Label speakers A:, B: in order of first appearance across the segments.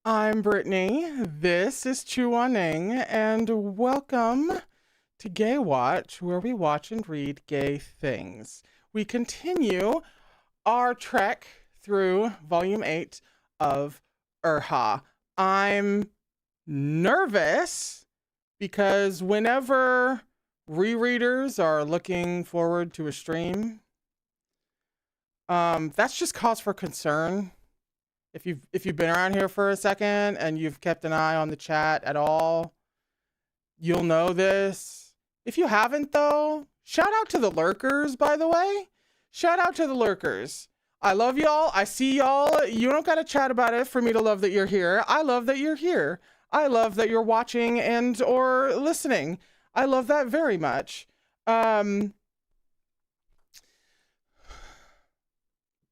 A: I'm Brittany. This is Chuaning, and welcome to Gaywatch, where we watch and read gay things. We continue our trek through Volume 8 of Erha. I'm nervous because whenever rereaders are looking forward to a stream, that's just cause for concern. If you've been around here for a second and you've kept an eye on the chat at all, you'll know this. If you haven't though, shout out to the lurkers, by the way. Shout out to the lurkers. I love y'all. I see y'all. You don't gotta chat about it for me to love that you're here. I love that you're here. I love that you're watching and or listening. I love that very much. But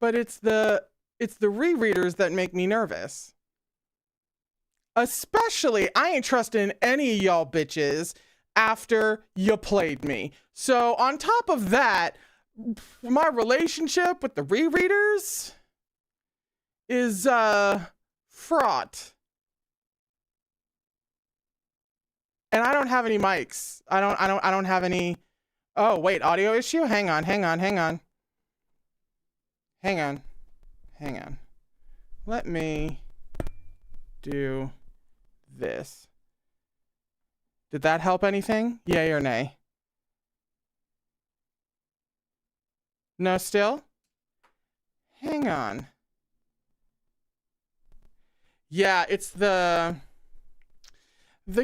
A: it's the rereaders that make me nervous. Especially, I ain't trusting any of y'all bitches after you played me. So on top of that, my relationship with the rereaders is fraught. And I don't have any mics. I don't have any. Oh, wait, audio issue? Hang on. Let me do this. Did that help anything? Yay or nay? No, still? Hang on. Yeah, it's the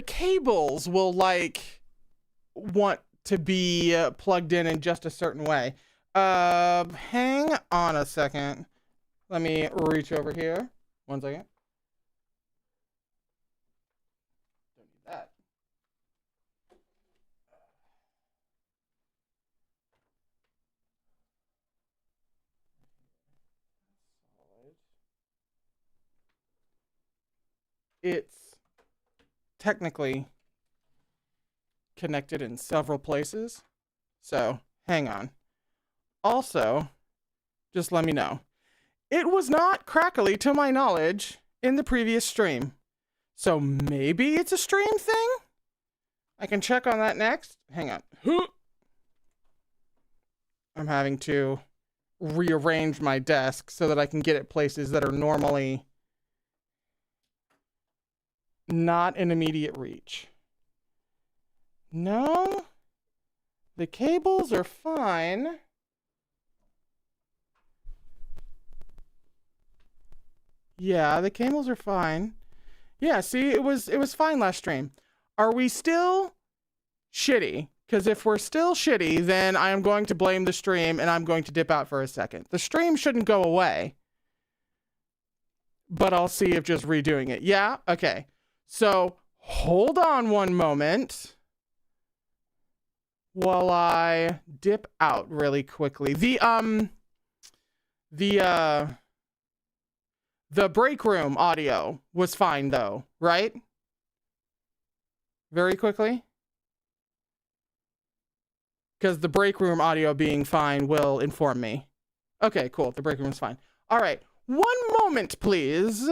A: cables will want to be plugged in just a certain way. Hang on a second. Let me reach over here. 1 second. Don't need that. It's technically connected in several places. So, hang on. Also, just let me know. It was not crackly to my knowledge in the previous stream. So maybe it's a stream thing? I can check on that next. Hang on. I'm having to rearrange my desk so that I can get it places that are normally not in immediate reach. No, the cables are fine. Yeah, the cables are fine. Yeah, see, it was fine last stream. Are we still shitty? Because if we're still shitty, then I am going to blame the stream and I'm going to dip out for a second. The stream shouldn't go away. But I'll see if just redoing it. Yeah? Okay. So, hold on one moment while I dip out really quickly. The break room audio was fine though, right? Very quickly. Because the break room audio being fine will inform me. Okay, cool. The break room is fine. All right. 1 moment, please.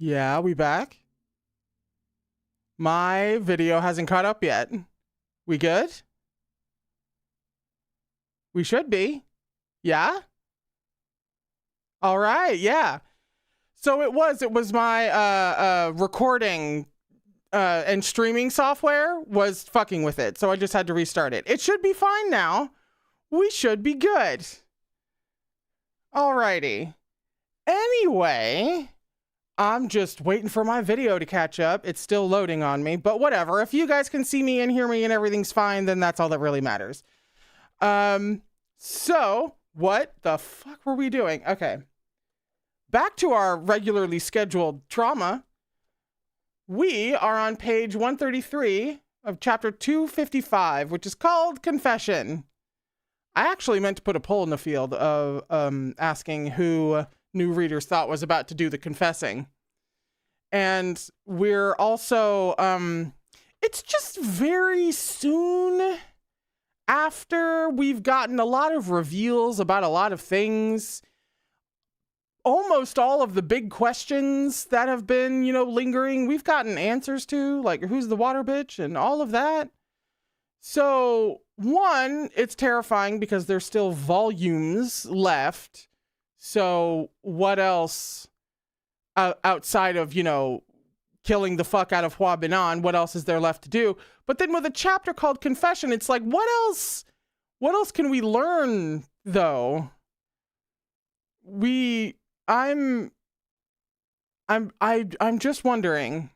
A: Yeah, we back? My video hasn't caught up yet. We good? We should be. Yeah? All right, yeah. So it was my recording and streaming software was fucking with it. So I just had to restart it. It should be fine now. We should be good. Alrighty. Anyway, I'm just waiting for my video to catch up. It's still loading on me, but whatever. If you guys can see me and hear me and everything's fine, then that's all that really matters. So what the fuck were we doing? Okay. Back to our regularly scheduled trauma. We are on page 133 of chapter 255, which is called Confession. I actually meant to put a poll in the field of asking who new readers thought was about to do the confessing. And we're also, it's just very soon after we've gotten a lot of reveals about a lot of things. Almost all of the big questions that have been, lingering, we've gotten answers to, like who's the water bitch and all of that. So, one, it's terrifying because there's still volumes left. So what else outside of, killing the fuck out of Hua Binan, what else is there left to do? But then with a chapter called Confession, it's like, what else can we learn though? I'm just wondering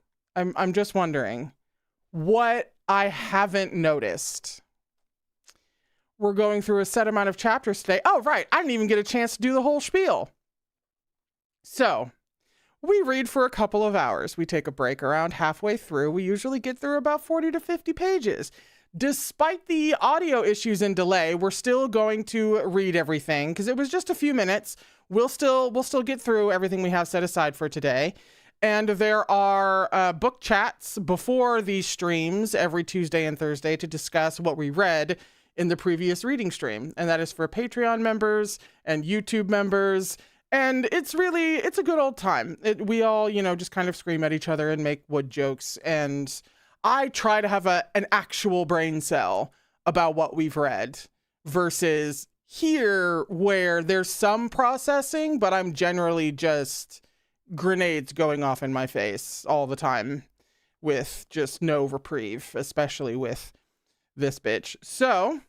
A: what I haven't noticed. We're going through a set amount of chapters today. Oh, right. I didn't even get a chance to do the whole spiel. So we read for a couple of hours. We take a break around halfway through. We usually get through about 40 to 50 pages. Despite the audio issues and delay, we're still going to read everything because it was just a few minutes. We'll still get through everything we have set aside for today. And there are book chats before these streams every Tuesday and Thursday to discuss what we read in the previous reading stream. And that is for Patreon members and YouTube members. And it's a good old time. We all, just kind of scream at each other and make wood jokes. And I try to have an actual brain cell about what we've read versus here where there's some processing, but I'm generally just grenades going off in my face all the time with just no reprieve, especially with this bitch. So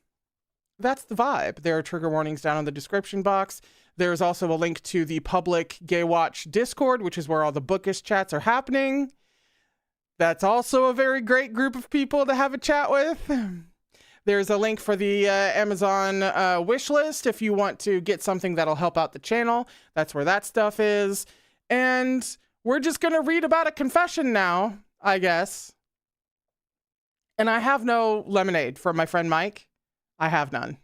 A: that's the vibe. There are trigger warnings down in the description box. There's also a link to the public Gaywatch Discord, which is where all the bookish chats are happening. That's also a very great group of people to have a chat with. There's a link for the Amazon wish list if you want to get something that'll help out the channel. That's where that stuff is. And we're just going to read about a confession now, I guess. And I have no lemonade from my friend Mike. I have none.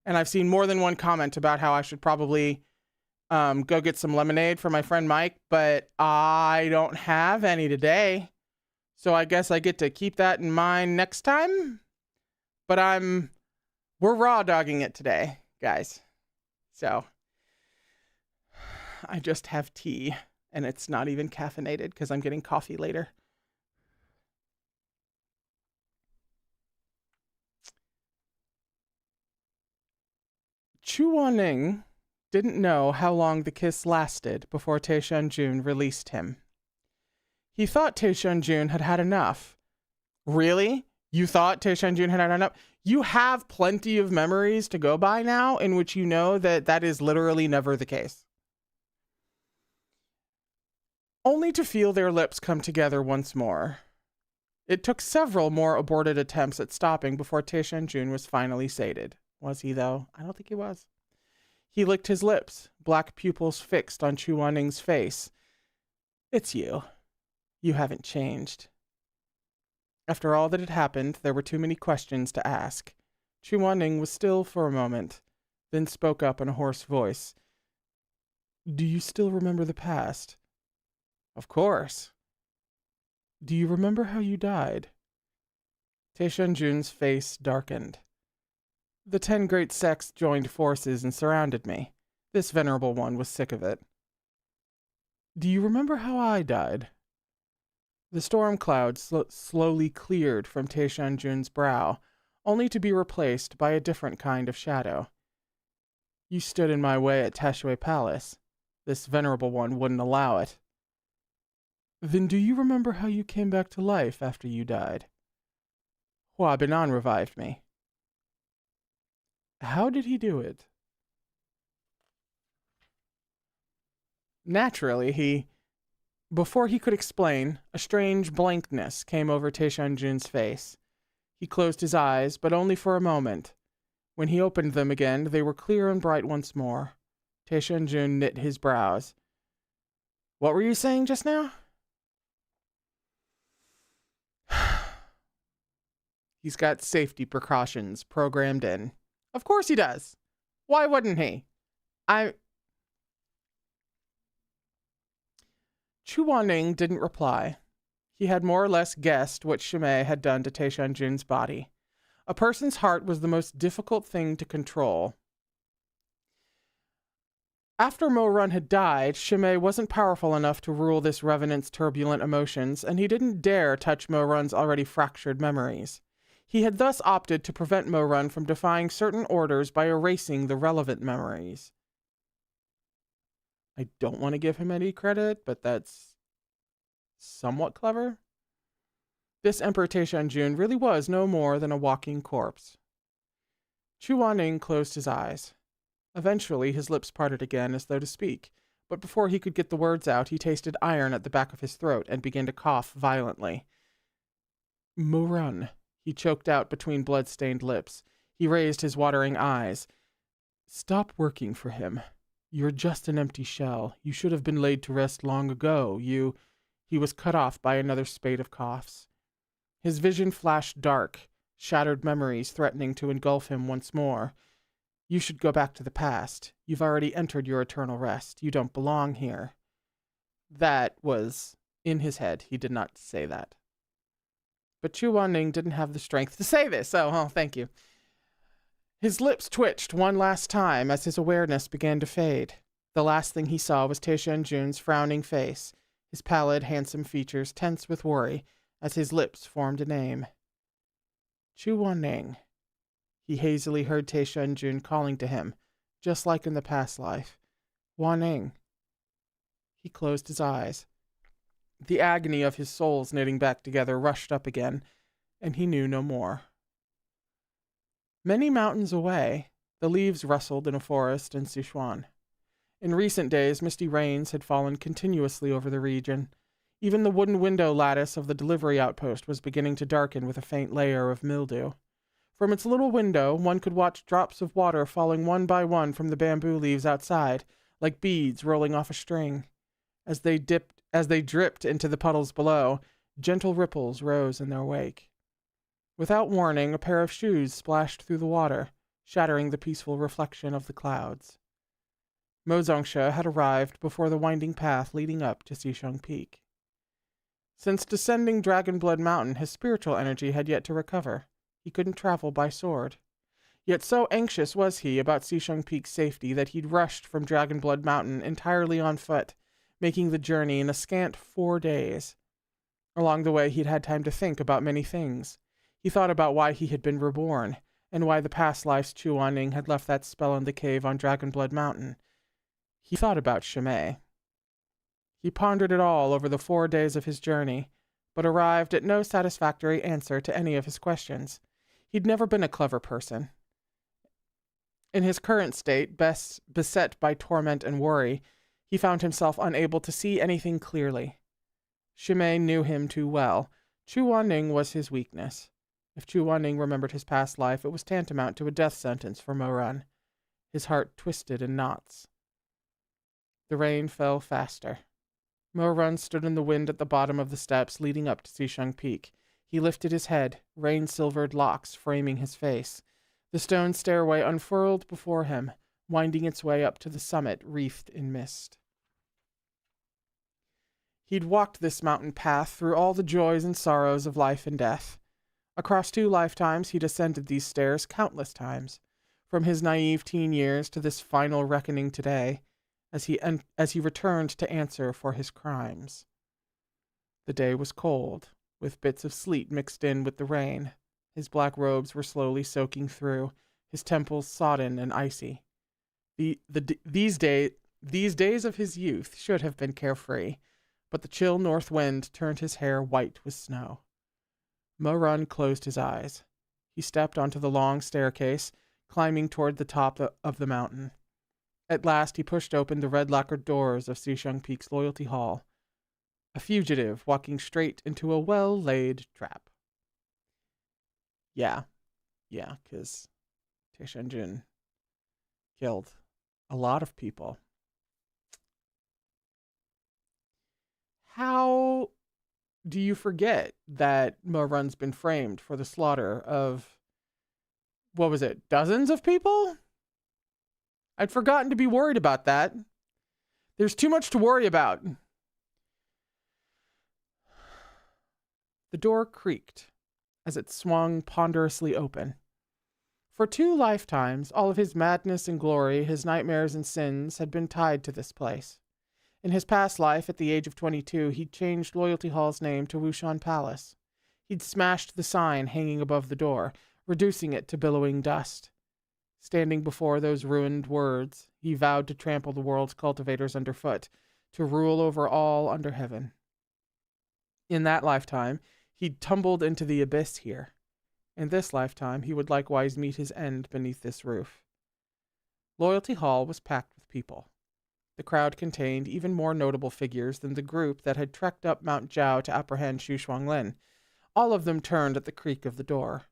A: And I've seen more than one comment about how I should probably go get some lemonade for my friend Mike, but I don't have any today. So I guess I get to keep that in mind next time. But we're raw dogging it today, guys. So I just have tea and it's not even caffeinated because I'm getting coffee later. Chu Wanning didn't know how long the kiss lasted before Taishan-jun released him. He thought Taishan-jun had had enough. Really? You thought Taishan-jun had had enough? You have plenty of memories to go by now in which you know that is literally never the case. Only to feel their lips come together once more. It took several more aborted attempts at stopping before Taishan-jun was finally sated. Was he, though? I don't think he was. He licked his lips, black pupils fixed on Chu Wanning's face. It's you. You haven't changed. After all that had happened, there were too many questions to ask. Chu Wanning was still for a moment, then spoke up in a hoarse voice. Do you still remember the past? Of course. Do you remember how you died? Taishan-jun's face darkened. The 10 great sects joined forces and surrounded me. This venerable one was sick of it. Do you remember how I died? The storm cloud slowly cleared from Taishan-jun's brow, only to be replaced by a different kind of shadow. You stood in my way at Tashui Palace. This venerable one wouldn't allow it. Then do you remember how you came back to life after you died? Hua Binan revived me. How did he do it? Naturally, he Before he could explain, a strange blankness came over Taeshan-jun's face. He closed his eyes, but only for a moment. When he opened them again, they were clear and bright once more. Taeshan-jun knit his brows. What were you saying just now? He's got safety precautions programmed in. Of course he does. Why wouldn't he? Chu Wanning didn't reply. He had more or less guessed what Shimei had done to Taeshan-jun's body. A person's heart was the most difficult thing to control. After Mo-run had died, Shimei wasn't powerful enough to rule this revenant's turbulent emotions, and he didn't dare touch Mo-run's already fractured memories. He had thus opted to prevent Mo-run from defying certain orders by erasing the relevant memories. I don't want to give him any credit, but that's somewhat clever. This Emperor Taeshan-jun really was no more than a walking corpse. Chu Wanning closed his eyes. Eventually, his lips parted again as though to speak, but before he could get the words out, he tasted iron at the back of his throat and began to cough violently. Mo-run, he choked out between blood-stained lips. He raised his watering eyes. Stop working for him. You're just an empty shell. You should have been laid to rest long ago. He was cut off by another spate of coughs. His vision flashed dark, shattered memories threatening to engulf him once more. You should go back to the past. You've already entered your eternal rest. You don't belong here. That was in his head. He did not say that. But Chu Wanning didn't have the strength to say this, so thank you. His lips twitched one last time as his awareness began to fade. The last thing he saw was Taeshan-jun's frowning face, his pallid, handsome features tense with worry as his lips formed a name. Chu Wanning. He hazily heard Taeshan-jun calling to him, just like in the past life. Wanning. He closed his eyes. The agony of his souls knitting back together rushed up again, and he knew no more. Many mountains away, the leaves rustled in a forest in Sichuan. In recent days, misty rains had fallen continuously over the region. Even the wooden window lattice of the delivery outpost was beginning to darken with a faint layer of mildew. From its little window, one could watch drops of water falling one by one from the bamboo leaves outside, like beads rolling off a string. As they dripped into the puddles below, gentle ripples rose in their wake. Without warning, a pair of shoes splashed through the water, shattering the peaceful reflection of the clouds. Mozongsha had arrived before the winding path leading up to Xisheng Peak. Since descending Dragonblood Mountain, his spiritual energy had yet to recover. He couldn't travel by sword. Yet so anxious was he about Xisheng Peak's safety that he'd rushed from Dragonblood Mountain entirely on foot, making the journey in a scant 4 days. Along the way, he'd had time to think about many things. He thought about why he had been reborn, and why the past life's Chu Wanning had left that spell in the cave on Dragonblood Mountain. He thought about Shimei. He pondered it all over the 4 days of his journey, but arrived at no satisfactory answer to any of his questions. He'd never been a clever person. In his current state, beset by torment and worry, he found himself unable to see anything clearly. Shimei knew him too well. Chu Wanning was his weakness. If Chu Wanning remembered his past life, it was tantamount to a death sentence for Mo-run. His heart twisted in knots. The rain fell faster. Mo-run stood in the wind at the bottom of the steps leading up to Xisheng Peak. He lifted his head, rain-silvered locks framing his face. The stone stairway unfurled before him, winding its way up to the summit wreathed in mist. He'd walked this mountain path through all the joys and sorrows of life and death. Across 2 lifetimes, he'd ascended these stairs countless times, from his naive teen years to this final reckoning today, as he returned to answer for his crimes. The day was cold, with bits of sleet mixed in with the rain. His black robes were slowly soaking through, his temples sodden and icy. These days of his youth should have been carefree, but the chill north wind turned his hair white with snow. Mo-run closed his eyes. He stepped onto the long staircase, climbing toward the top of the mountain. At last he pushed open the red lacquered doors of Xisheng Peak's Loyalty Hall. A fugitive walking straight into a well-laid trap. Yeah, because Taishanjun killed a lot of people. How do you forget that Mo-run's been framed for the slaughter of, what was it, dozens of people? I'd forgotten to be worried about that. There's too much to worry about. The door creaked as it swung ponderously open. For 2 lifetimes, all of his madness and glory, his nightmares and sins, had been tied to this place. In his past life, at the age of 22, he'd changed Loyalty Hall's name to Wushan Palace. He'd smashed the sign hanging above the door, reducing it to billowing dust. Standing before those ruined words, he vowed to trample the world's cultivators underfoot, to rule over all under heaven. In that lifetime, he'd tumbled into the abyss here. In this lifetime, he would likewise meet his end beneath this roof. Loyalty Hall was packed with people. The crowd contained even more notable figures than the group that had trekked up Mount Jiao to apprehend Xu Shuanglin. All of them turned at the creak of the door.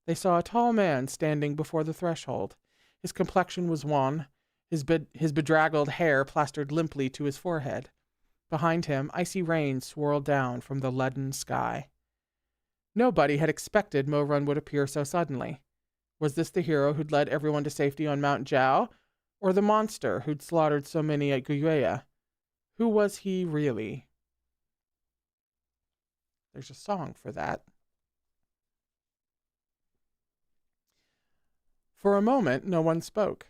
A: They saw a tall man standing before the threshold. His complexion was wan, his bedraggled hair plastered limply to his forehead. Behind him, icy rain swirled down from the leaden sky. Nobody had expected Mo-run would appear so suddenly. Was this the hero who'd led everyone to safety on Mount Jiao, or the monster who'd slaughtered so many at Guiyue? Who was he really? There's a song for that. For a moment, no one spoke.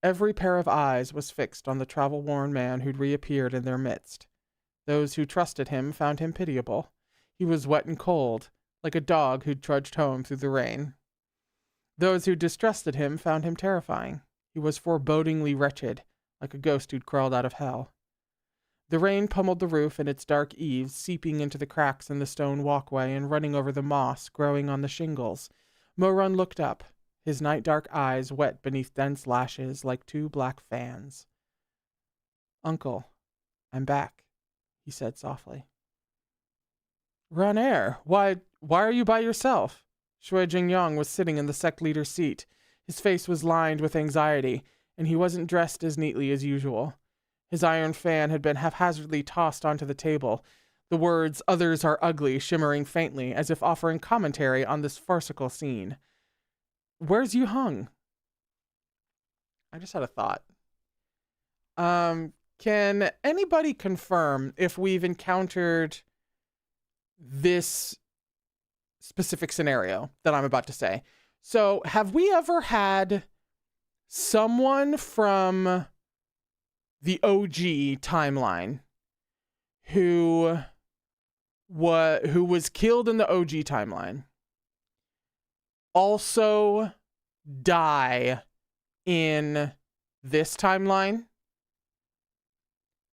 A: Every pair of eyes was fixed on the travel-worn man who'd reappeared in their midst. Those who trusted him found him pitiable. He was wet and cold, like a dog who'd trudged home through the rain. Those who distrusted him found him terrifying. He was forebodingly wretched, like a ghost who'd crawled out of hell. The rain pummeled the roof and its dark eaves, seeping into the cracks in the stone walkway and running over the moss growing on the shingles. Mo-run looked up, his night-dark eyes wet beneath dense lashes like 2 black fans. "Uncle, I'm back," he said softly. "Ran-er, why are you by yourself?" Shui Jingyang was sitting in the sect leader's seat. His face was lined with anxiety, and he wasn't dressed as neatly as usual. His iron fan had been haphazardly tossed onto the table, the words "others are ugly" shimmering faintly, as if offering commentary on this farcical scene. "Where's Yu Hung?" I just had a thought. Can anybody confirm if we've encountered this specific scenario that I'm about to say? So, have we ever had someone from the OG timeline who was killed in the OG timeline also die in this timeline?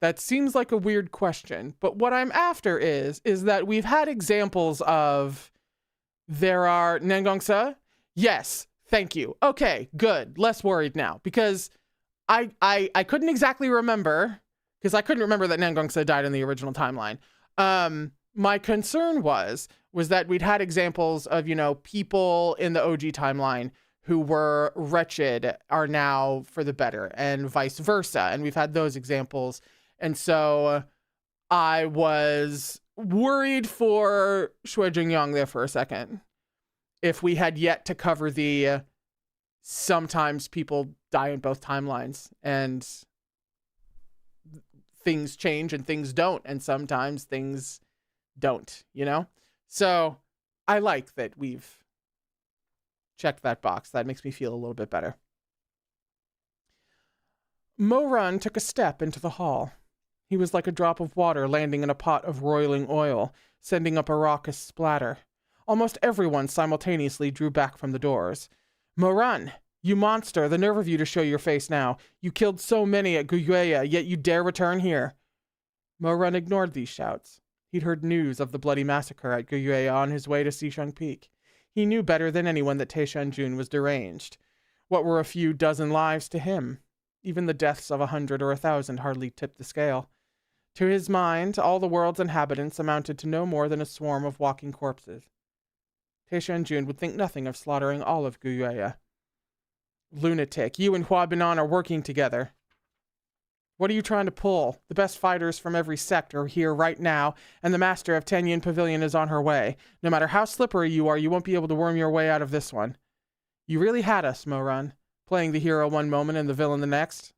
A: That seems like a weird question, but what I'm after is that we've had examples of there are Nengongsa. Yes, thank you. Okay, good. Less worried now, because I couldn't exactly remember, because I couldn't remember that Nengongsa died in the original timeline. My concern was that we'd had examples of, people in the OG timeline who were wretched are now for the better, and vice versa. And we've had those examples. And so I was worried for Shui Jingyang there for a second. If we had yet to cover the sometimes people die in both timelines and things change and things don't, and sometimes things don't, So I like that we've checked that box. That makes me feel a little bit better. Mo-run took a step into the hall. He was like a drop of water landing in a pot of roiling oil, sending up a raucous splatter. Almost everyone simultaneously drew back from the doors. "Mo-run, you monster, the nerve of you to show your face now. You killed so many at Guiyue, yet you dare return here." Mo-run ignored these shouts. He'd heard news of the bloody massacre at Guiyue on his way to Xisheng Peak. He knew better than anyone that Taishanjun was deranged. What were a few dozen lives to him? Even the deaths of 100 or 1,000 hardly tipped the scale. To his mind, all the world's inhabitants amounted to no more than a swarm of walking corpses. Tisha and June would think nothing of slaughtering all of Guyuya. Lunatic, you and Hua Binan are working together. What are you trying to pull? The best fighters from every sect are here right now, and the master of Tianyin Pavilion is on her way. No matter how slippery you are, you won't be able to worm your way out of this one. You really had us, Mo-Run, playing the hero one moment and the villain the next.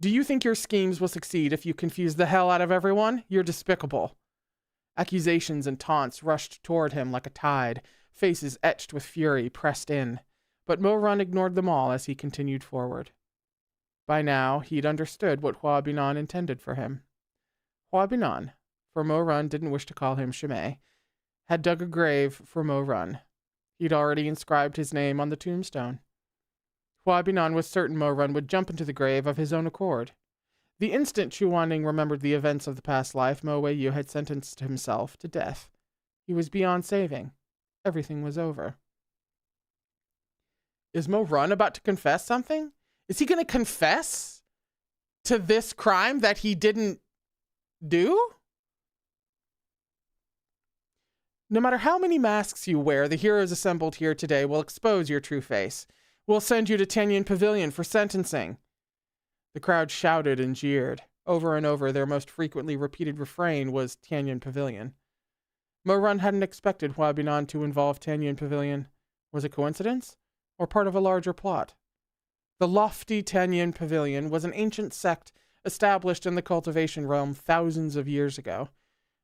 A: Do you think your schemes will succeed if you confuse the hell out of everyone? You're despicable. Accusations and taunts rushed toward him like a tide, faces etched with fury pressed in. But Mo-Run ignored them all as he continued forward. By now, he'd understood what Hua Binan intended for him. Hua Binan, for Mo-Run didn't wish to call him Shimei, had dug a grave for Mo-Run. He'd already inscribed his name on the tombstone. Hua Binan was certain Mo-Run would jump into the grave of his own accord. The instant Chu Wanning remembered the events of the past life, Mo Weiyu had sentenced himself to death. He was beyond saving. Everything was over. Is Mo-Run about to confess something? Is he going to confess to this crime that he didn't do? No matter how many masks you wear, the heroes assembled here today will expose your true face. We'll send you to Tianyin Pavilion for sentencing. The crowd shouted and jeered. Over and over, their most frequently repeated refrain was Tianyin Pavilion. Mo-Run hadn't expected Hua Binan to involve Tianyin Pavilion. Was it coincidence? Or part of a larger plot? The lofty Tianyin Pavilion was an ancient sect established in the cultivation realm thousands of years ago.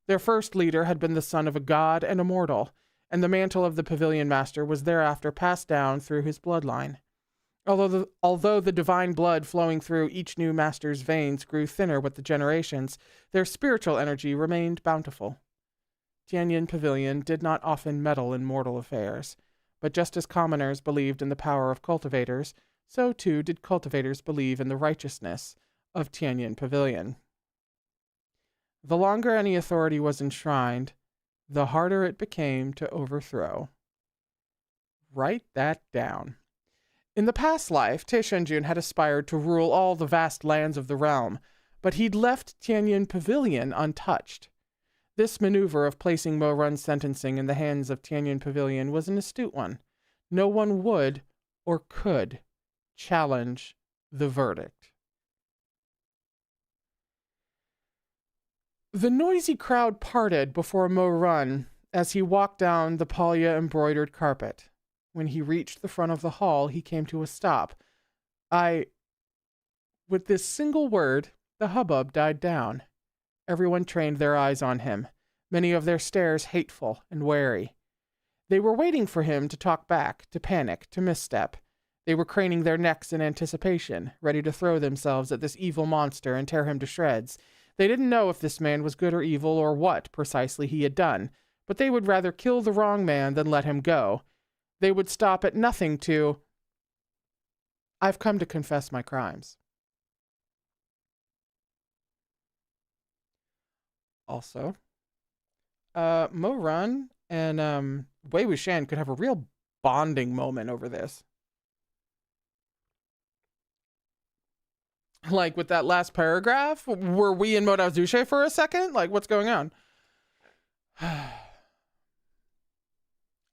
A: Their first leader had been the son of a god and a mortal, and the mantle of the pavilion master was thereafter passed down through his bloodline. Although the divine blood flowing through each new master's veins grew thinner with the generations, their spiritual energy remained bountiful. Tianyin Pavilion did not often meddle in mortal affairs, but just as commoners believed in the power of cultivators, so too did cultivators believe in the righteousness of Tianyin Pavilion. The longer any authority was enshrined, the harder it became to overthrow. Write that down. In the past life, Taishenjun had aspired to rule all the vast lands of the realm, but he'd left Tianyin Pavilion untouched. This maneuver of placing Mo-Run's sentencing in the hands of Tianyin Pavilion was an astute one. No one would, or could, challenge the verdict. The noisy crowd parted before Mo-Run as he walked down the palya-embroidered carpet. When he reached the front of the hall, he came to a stop. With this single word, the hubbub died down. Everyone trained their eyes on him, many of their stares hateful and wary. They were waiting for him to talk back, to panic, to misstep. They were craning their necks in anticipation, ready to throw themselves at this evil monster and tear him to shreds. They didn't know if this man was good or evil or what precisely he had done, but they would rather kill the wrong man than let him go. They would stop at nothing to, "I've come to confess my crimes." Also, Mo-Run and Wei Wuxian could have a real bonding moment over this. Like with that last paragraph, were we in Modao Zuche for a second? Like, what's going on?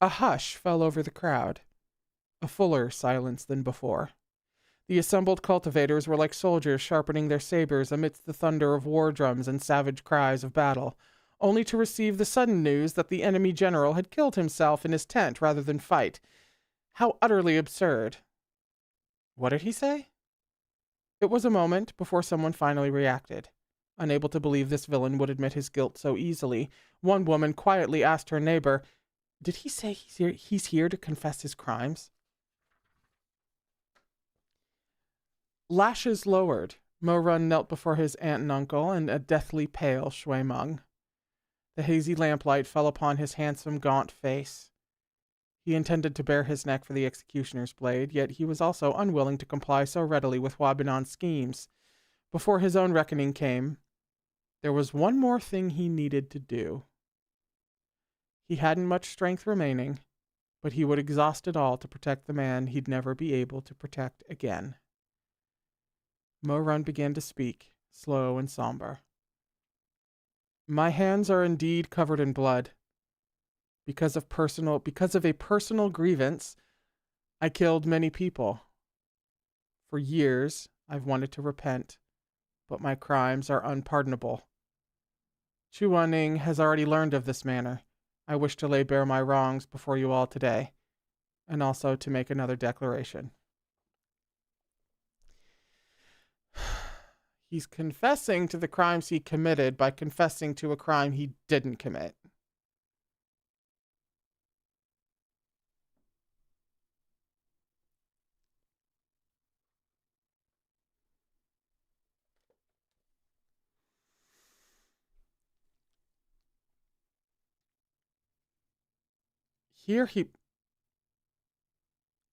A: A hush fell over the crowd, a fuller silence than before. The assembled cultivators were like soldiers sharpening their sabers amidst the thunder of war drums and savage cries of battle, only to receive the sudden news that the enemy general had killed himself in his tent rather than fight. How utterly absurd. What did he say? It was a moment before someone finally reacted. Unable to believe this villain would admit his guilt so easily, one woman quietly asked her neighbor, "Did he say he's here to confess his crimes?" Lashes lowered, Mo-Run knelt before his aunt and uncle and a deathly pale Shui Meng. The hazy lamplight fell upon his handsome, gaunt face. He intended to bare his neck for the executioner's blade, yet he was also unwilling to comply so readily with Hua Binan's schemes. Before his own reckoning came, there was one more thing he needed to do. He hadn't much strength remaining, but he would exhaust it all to protect the man he'd never be able to protect again. Mo-Run began to speak, slow and somber. My hands are indeed covered in blood. Because of a personal grievance, I killed many people. For years, I've wanted to repent, but my crimes are unpardonable. Chu Wanning has already learned of this manner. I wish to lay bare my wrongs before you all today, and also to make another declaration. He's confessing to the crimes he committed by confessing to a crime he didn't commit.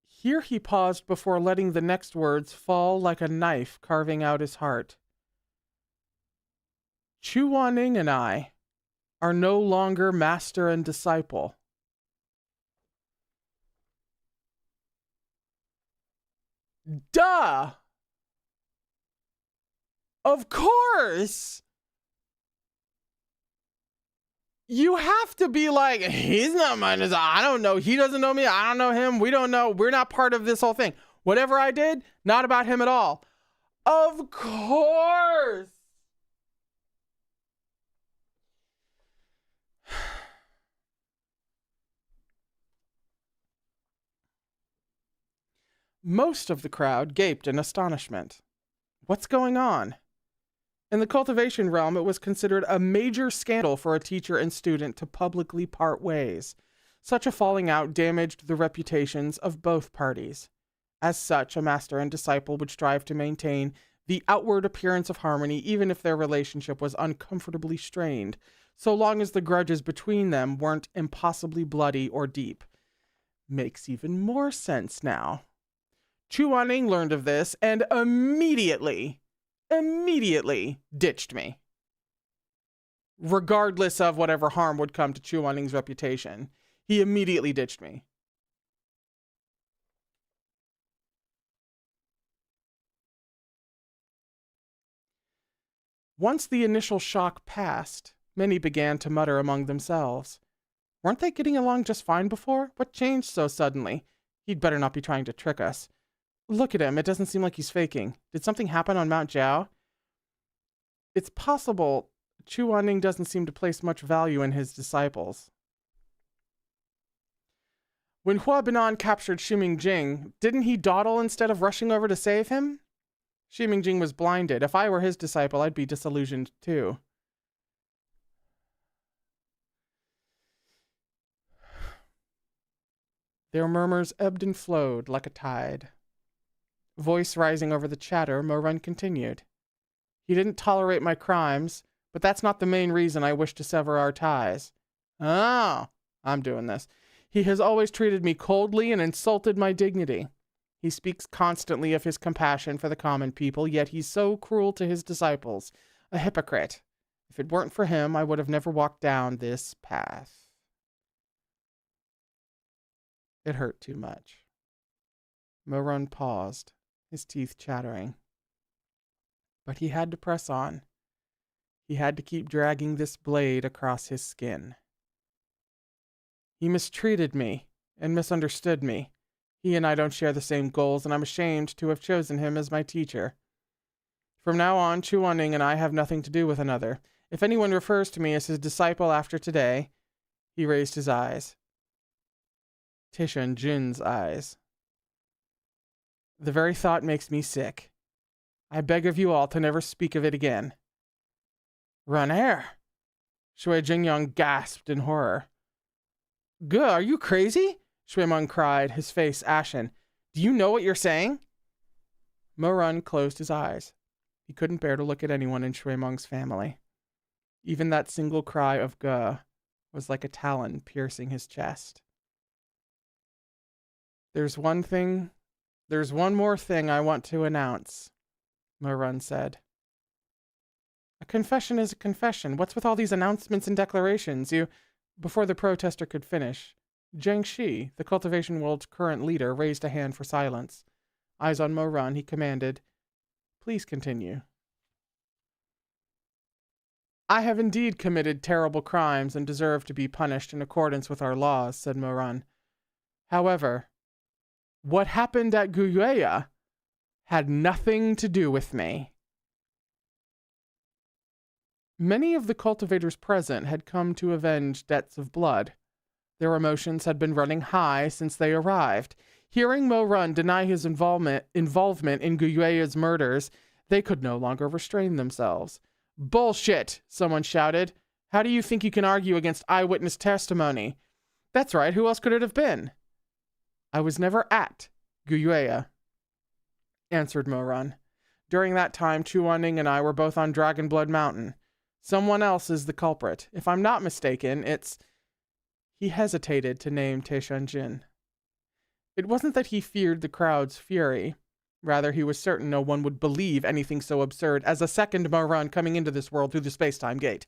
A: Here he paused before letting the next words fall like a knife carving out his heart. Chu Wanning and I are no longer master and disciple. Duh! Of course! You have to be like, he's not mine. I don't know. He doesn't know me. I don't know him. We don't know. We're not part of this whole thing. Whatever I did, not about him at all. Of course! Most of the crowd gaped in astonishment. What's going on? In the cultivation realm, it was considered a major scandal for a teacher and student to publicly part ways. Such a falling out damaged the reputations of both parties. As such, a master and disciple would strive to maintain the outward appearance of harmony even if their relationship was uncomfortably strained, so long as the grudges between them weren't impossibly bloody or deep. Makes even more sense now. Chu Wanning learned of this and immediately ditched me. Regardless of whatever harm would come to Chu Wanning's reputation, he immediately ditched me. Once the initial shock passed, many began to mutter among themselves. Weren't they getting along just fine before? What changed so suddenly? He'd better not be trying to trick us. Look at him, it doesn't seem like he's faking. Did something happen on Mount Jiao? It's possible Chu Wanning doesn't seem to place much value in his disciples. When Hua Binan captured Ximing Jing, didn't he dawdle instead of rushing over to save him? Ximing Jing was blinded. If I were his disciple, I'd be disillusioned too. Their murmurs ebbed and flowed like a tide. Voice rising over the chatter, Mo-Run continued. He didn't tolerate my crimes, but that's not the main reason I wish to sever our ties. Oh, I'm doing this. He has always treated me coldly and insulted my dignity. He speaks constantly of his compassion for the common people, yet he's so cruel to his disciples. A hypocrite. If it weren't for him, I would have never walked down this path. It hurt too much. Mo-Run paused, his teeth chattering. But he had to press on. He had to keep dragging this blade across his skin. He mistreated me and misunderstood me. He and I don't share the same goals, and I'm ashamed to have chosen him as my teacher. From now on, Chu Wanning and I have nothing to do with another. If anyone refers to me as his disciple after today, he raised his eyes. Tishan Jin's eyes. The very thought makes me sick. I beg of you all to never speak of it again. Run air! Shui Jingyang gasped in horror. Guh, are you crazy? Shui Meng cried, his face ashen. Do you know what you're saying? Mo-Run closed his eyes. He couldn't bear to look at anyone in Shui Meng's family. Even that single cry of guh was like a talon piercing his chest. There's one more thing I want to announce, Mo-Run said. A confession is a confession. What's with all these announcements and declarations? Before the protester could finish, Zheng Shi, the cultivation world's current leader, raised a hand for silence. Eyes on Mo-Run, he commanded, Please continue. I have indeed committed terrible crimes and deserve to be punished in accordance with our laws, said Moran. However, what happened at Guyueya had nothing to do with me. Many of the cultivators present had come to avenge debts of blood. Their emotions had been running high since they arrived. Hearing Moran deny his involvement in Guyueya's murders, they could no longer restrain themselves. Bullshit, someone shouted. How do you think you can argue against eyewitness testimony? That's right, who else could it have been? I was never at Guyueya, answered Moran. During that time, Chuaning and I were both on Dragonblood Mountain. Someone else is the culprit. If I'm not mistaken, it's... He hesitated to name Taishanjin. It wasn't that he feared the crowd's fury. Rather, he was certain no one would believe anything so absurd as a second Moran coming into this world through the space-time gate.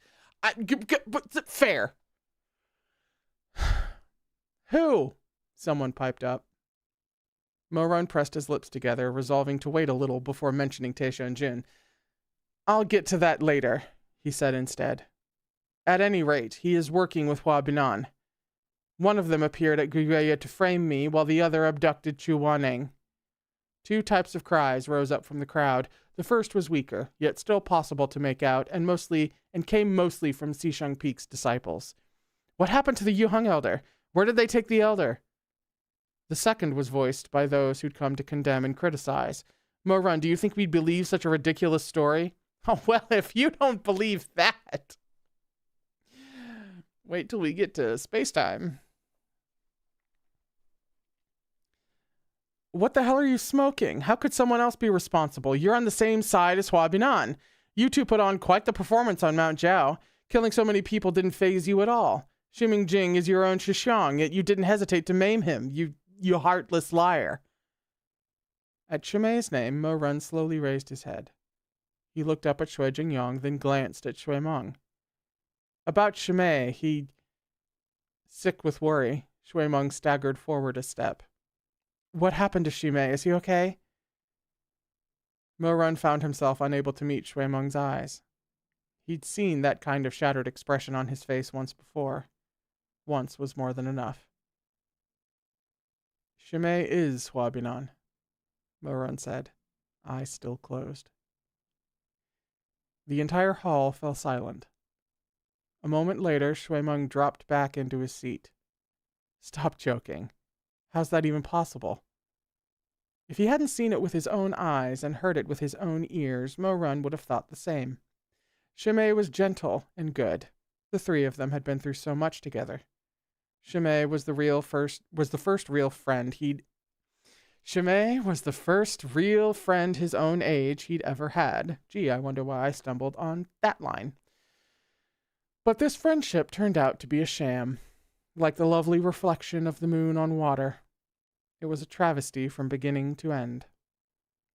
A: Fair. Who? Someone piped up. Moran pressed his lips together, resolving to wait a little before mentioning Taishanjin. I'll get to that later, he said instead. At any rate, he is working with Hua Binan. One of them appeared at Guyueya to frame me, while the other abducted Chu Waneng. Two types of cries rose up from the crowd. The first was weaker, yet still possible to make out, and came mostly from Xisheng Peak's disciples. What happened to the Yuheng elder? Where did they take the elder? The second was voiced by those who'd come to condemn and criticize. Moran, do you think we'd believe such a ridiculous story? Oh, well, if you don't believe that, wait till we get to space-time. What the hell are you smoking? How could someone else be responsible? You're on the same side as Hua Binan. You two put on quite the performance on Mount Jiao. Killing so many people didn't faze you at all. Ximing Jing is your own Shishang, yet you didn't hesitate to maim him, you heartless liar. At Shimei's name, Moran slowly raised his head. He looked up at Shui Jingyong, then glanced at Shui Meng. About Shimei, sick with worry, Shui Meng staggered forward a step. What happened to Shimei? Is he okay? Moran found himself unable to meet Shui Meng's eyes. He'd seen that kind of shattered expression on his face once before. Once was more than enough. Shimei is Hua Binan, Moran said, eyes still closed. The entire hall fell silent. A moment later, Shui Meng dropped back into his seat. Stop joking. How's that even possible? If he hadn't seen it with his own eyes and heard it with his own ears, Moran would have thought the same. Shimei was gentle and good. The three of them had been through so much together. Shimei was the first real friend his own age he'd ever had. Gee, I wonder why I stumbled on that line. But this friendship turned out to be a sham, like the lovely reflection of the moon on water. It was a travesty from beginning to end.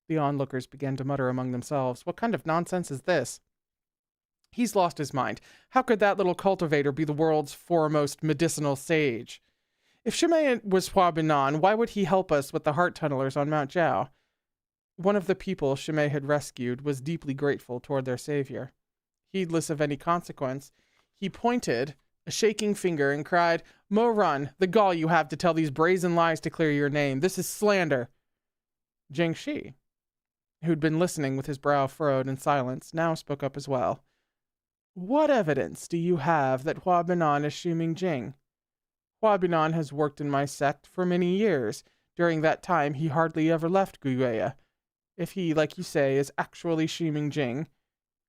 A: The onlookers began to mutter among themselves, what kind of nonsense is this? He's lost his mind. How could that little cultivator be the world's foremost medicinal sage? If Shimei was Hua Binan, why would he help us with the heart tunnelers on Mount Jiao? One of the people Shimei had rescued was deeply grateful toward their savior. Heedless of any consequence, he pointed a shaking finger and cried, Moran, the gall you have to tell these brazen lies to clear your name. This is slander. Jiang Shi, who'd been listening with his brow furrowed in silence, now spoke up as well. What evidence do you have that Hua Binan is Ximing Jing? Hua Binan has worked in my sect for many years. During that time, he hardly ever left Guyueya. If he, like you say, is actually Ximing Jing,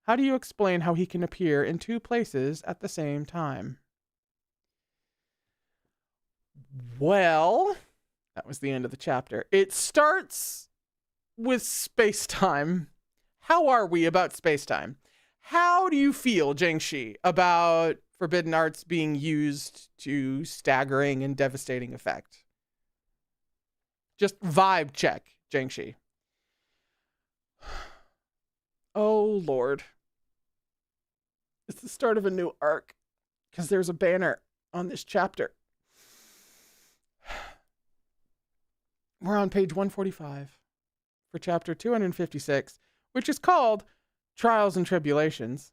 A: how do you explain how he can appear in two places at the same time? Well, that was the end of the chapter. It starts with space-time. How are we about space-time? How do you feel, Jiangxi, about forbidden arts being used to staggering and devastating effect? Just vibe check, Jiangxi. Oh, Lord. It's the start of a new arc, because there's a banner on this chapter. We're on page 145 for chapter 256, which is called Trials and Tribulations.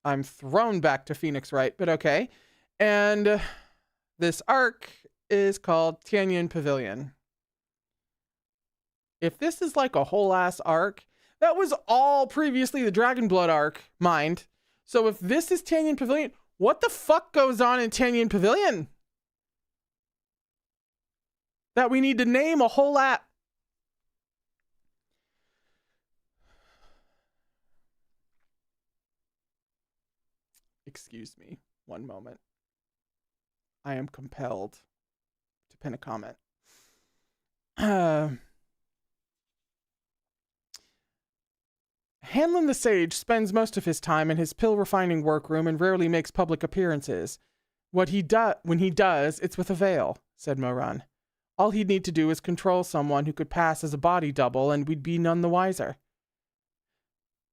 A: I'm thrown back to Phoenix Wright, but okay. And this arc is called Tianyin Pavilion. If this is like a whole ass arc, that was all previously the Dragon Blood arc, mind. So if this is Tianyin Pavilion, what the fuck goes on in Tianyin Pavilion? That we need to name a whole lot. Excuse me, one moment. I am compelled to pin a comment. Hanlon the Sage spends most of his time in his pill refining workroom and rarely makes public appearances. When he does, it's with a veil, said Moran. All he'd need to do is control someone who could pass as a body double, and we'd be none the wiser.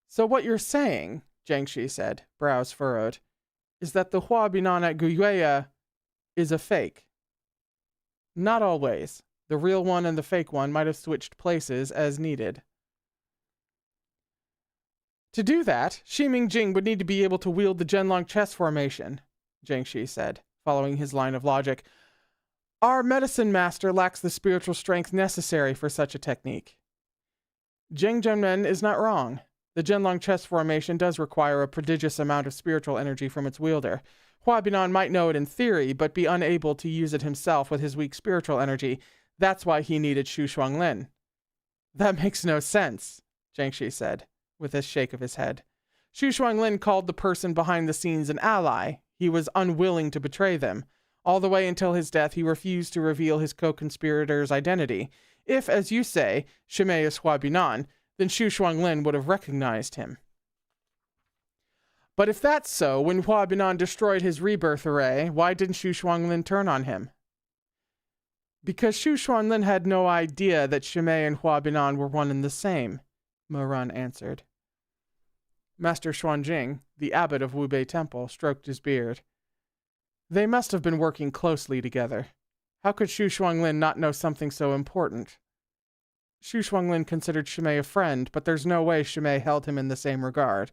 A: So what you're saying, Jiangshi said, brows furrowed, is that the Hua Binan at Guyue is a fake. Not always. The real one and the fake one might have switched places as needed. To do that, Ximing Jing would need to be able to wield the Zhenlong chess formation, Jiangshi said, following his line of logic. Our medicine master lacks the spiritual strength necessary for such a technique. Zheng Zhenmen is not wrong. The Zhenlong chess formation does require a prodigious amount of spiritual energy from its wielder. Hua Binan might know it in theory, but be unable to use it himself with his weak spiritual energy. That's why he needed Xu Shuanglin. That makes no sense, Jiangshi said, with a shake of his head. Xu Shuanglin called the person behind the scenes an ally. He was unwilling to betray them. All the way until his death, he refused to reveal his co-conspirator's identity. If, as you say, Shimei is Hua Binan, then Xu Shuanglin would have recognized him. But if that's so, when Hua Binan destroyed his rebirth array, why didn't Xu Shuanglin turn on him? Because Xu Shuanglin had no idea that Shimei and Hua Binan were one and the same, Moran answered. Master Xuanjing, the abbot of Wubei Temple, stroked his beard. They must have been working closely together. How could Xu Shuanglin not know something so important? Xu Shuanglin considered Shimei a friend, but there's no way Shimei held him in the same regard.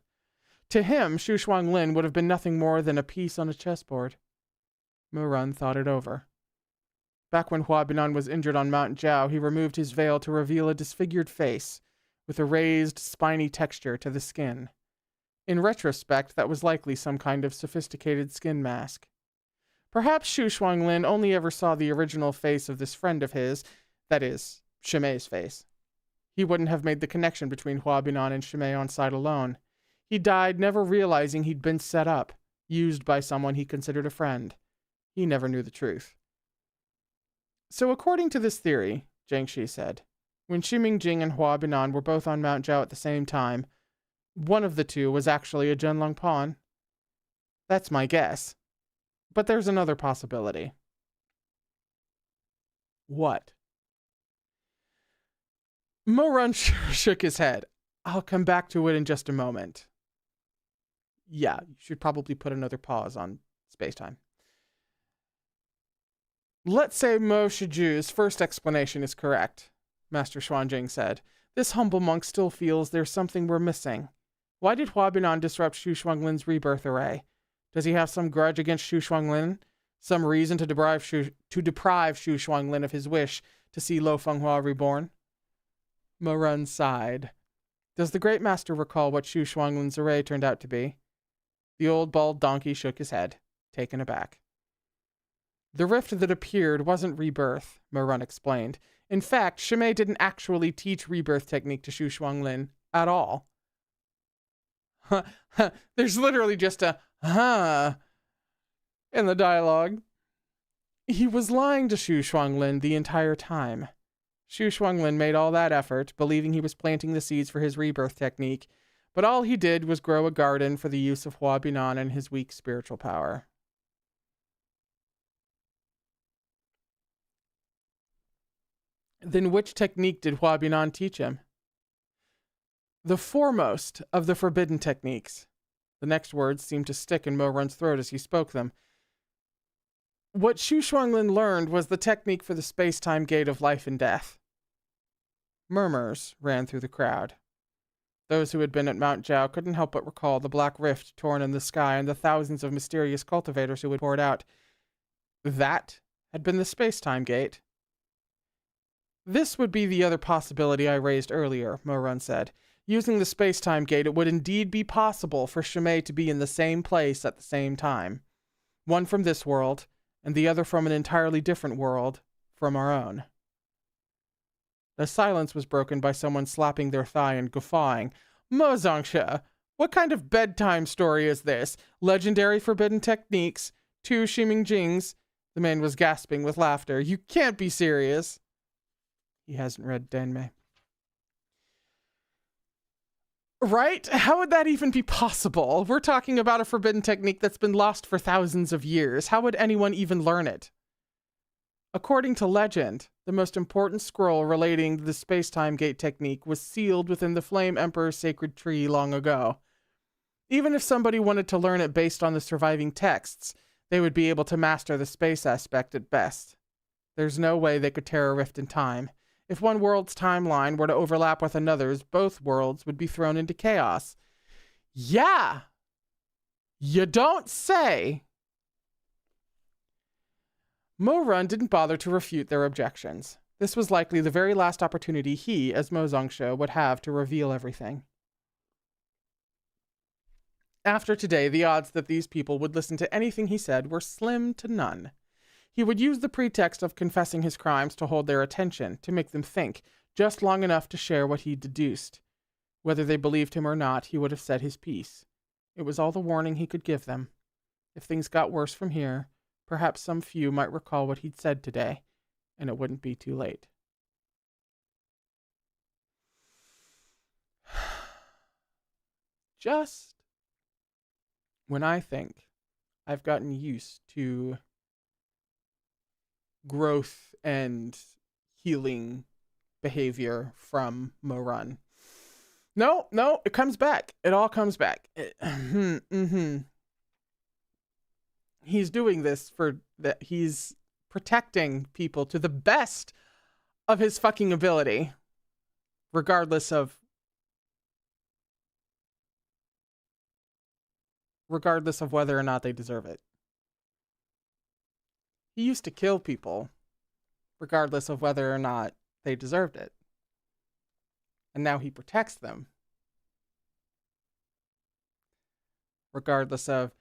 A: To him, Xu Shuanglin would have been nothing more than a piece on a chessboard. Moran thought it over. Back when Hua Binan was injured on Mount Jiao, he removed his veil to reveal a disfigured face, with a raised, spiny texture to the skin. In retrospect, that was likely some kind of sophisticated skin mask. Perhaps Xu Shuanglin only ever saw the original face of this friend of his, that is, Shimei's face. He wouldn't have made the connection between Hua Binan and Shimei on sight alone. He died never realizing he'd been set up, used by someone he considered a friend. He never knew the truth. So according to this theory, Jiangshi said, when Ximing Jing and Hua Binan were both on Mount Jiao at the same time, one of the two was actually a Zhenlong pawn. That's my guess. But there's another possibility. What? Moran shook his head. I'll come back to it in just a moment. Yeah, you should probably put another pause on space-time. Let's say Mo Shiju's first explanation is correct, Master Xuanjing said. This humble monk still feels there's something we're missing. Why did Hua Binan disrupt Xu Shuanglin's rebirth array? Does he have some grudge against Xu Shuanglin? Some reason to deprive Xu Shuanglin of his wish to see Lo Fenghua reborn? Moran sighed. Does the great master recall what Xu Shuanglin's array turned out to be? The old bald donkey shook his head, taken aback. The rift that appeared wasn't rebirth, Moran explained. In fact, Shimei didn't actually teach rebirth technique to Xu Shuanglin at all. There's literally just a in the dialogue. He was lying to Xu Shuanglin the entire time. Xu Shuanglin made all that effort, believing he was planting the seeds for his rebirth technique, but all he did was grow a garden for the use of Hua Binan and his weak spiritual power. Then which technique did Hua Binan teach him? The foremost of the forbidden techniques. The next words seemed to stick in Moran's throat as he spoke them. What Xu Shuanglin learned was the technique for the space-time gate of life and death. Murmurs ran through the crowd. Those who had been at Mount Jiao couldn't help but recall the black rift torn in the sky and the thousands of mysterious cultivators who had poured out. That had been the space-time gate. This would be the other possibility I raised earlier, Mo-Run said. Using the space-time gate, it would indeed be possible for Shimei to be in the same place at the same time. One from this world, and the other from an entirely different world, from our own. The silence was broken by someone slapping their thigh and guffawing. Mo Zongsha, what kind of bedtime story is this? Legendary forbidden techniques, 2 Shiming Jings. The man was gasping with laughter. You can't be serious. He hasn't read danmei. Right? How would that even be possible? We're talking about a forbidden technique that's been lost for thousands of years. How would anyone even learn it? According to legend, the most important scroll relating to the space-time gate technique was sealed within the Flame Emperor's sacred tree long ago. Even if somebody wanted to learn it based on the surviving texts, they would be able to master the space aspect at best. There's no way they could tear a rift in time. If one world's timeline were to overlap with another's, both worlds would be thrown into chaos. Yeah! You don't say! Mo-Run didn't bother to refute their objections. This was likely the very last opportunity he, as Mo Zongsha, would have to reveal everything. After today, the odds that these people would listen to anything he said were slim to none. He would use the pretext of confessing his crimes to hold their attention, to make them think, just long enough to share what he'd deduced. Whether they believed him or not, he would have said his piece. It was all the warning he could give them. If things got worse from here, perhaps some few might recall what he'd said today, and it wouldn't be too late. Just when I think I've gotten used to growth and healing behavior from Mo-Run. No, it comes back. It all comes back. He's doing this for that. He's protecting people to the best of his fucking ability, regardless of whether or not they deserve it. He used to kill people, regardless of whether or not they deserved it. And now he protects them, regardless of,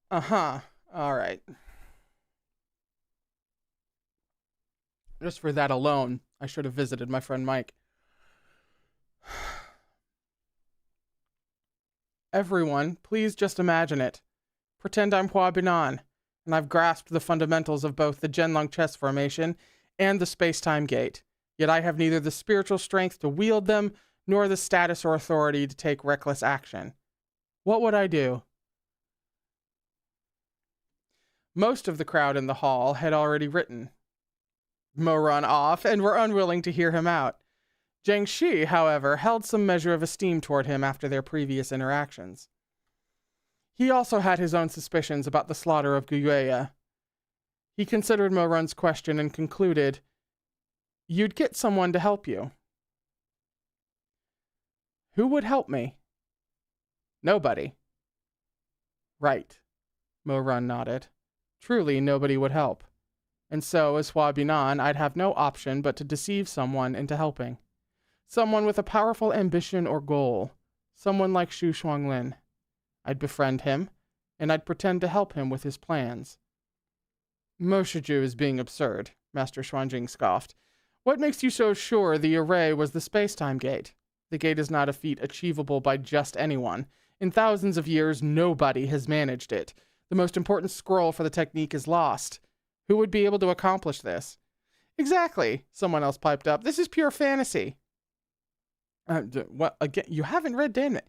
A: all right. Just for that alone, I should have visited my friend Mike. Everyone, please just imagine it. Pretend I'm Hua Binan, and I've grasped the fundamentals of both the Genlong chess formation and the space-time gate. Yet I have neither the spiritual strength to wield them, nor the status or authority to take reckless action. What would I do? Most of the crowd in the hall had already written Mo-Run off and were unwilling to hear him out. Jiang Shi, however, held some measure of esteem toward him after their previous interactions. He also had his own suspicions about the slaughter of Guiyue. He considered Mo-Run's question and concluded, "You'd get someone to help you." Who would help me? Nobody. Right. Mo-Run nodded. Truly, nobody would help. And so, as Hua Binan, I'd have no option but to deceive someone into helping. Someone with a powerful ambition or goal. Someone like Xu Shuanglin. I'd befriend him, and I'd pretend to help him with his plans. Mo Shiju is being absurd, Master Xuanjing scoffed. What makes you so sure the array was the space-time gate? The gate is not a feat achievable by just anyone. In thousands of years, nobody has managed it. The most important scroll for the technique is lost. Who would be able to accomplish this? Exactly, someone else piped up. This is pure fantasy. What again? You haven't read danmei.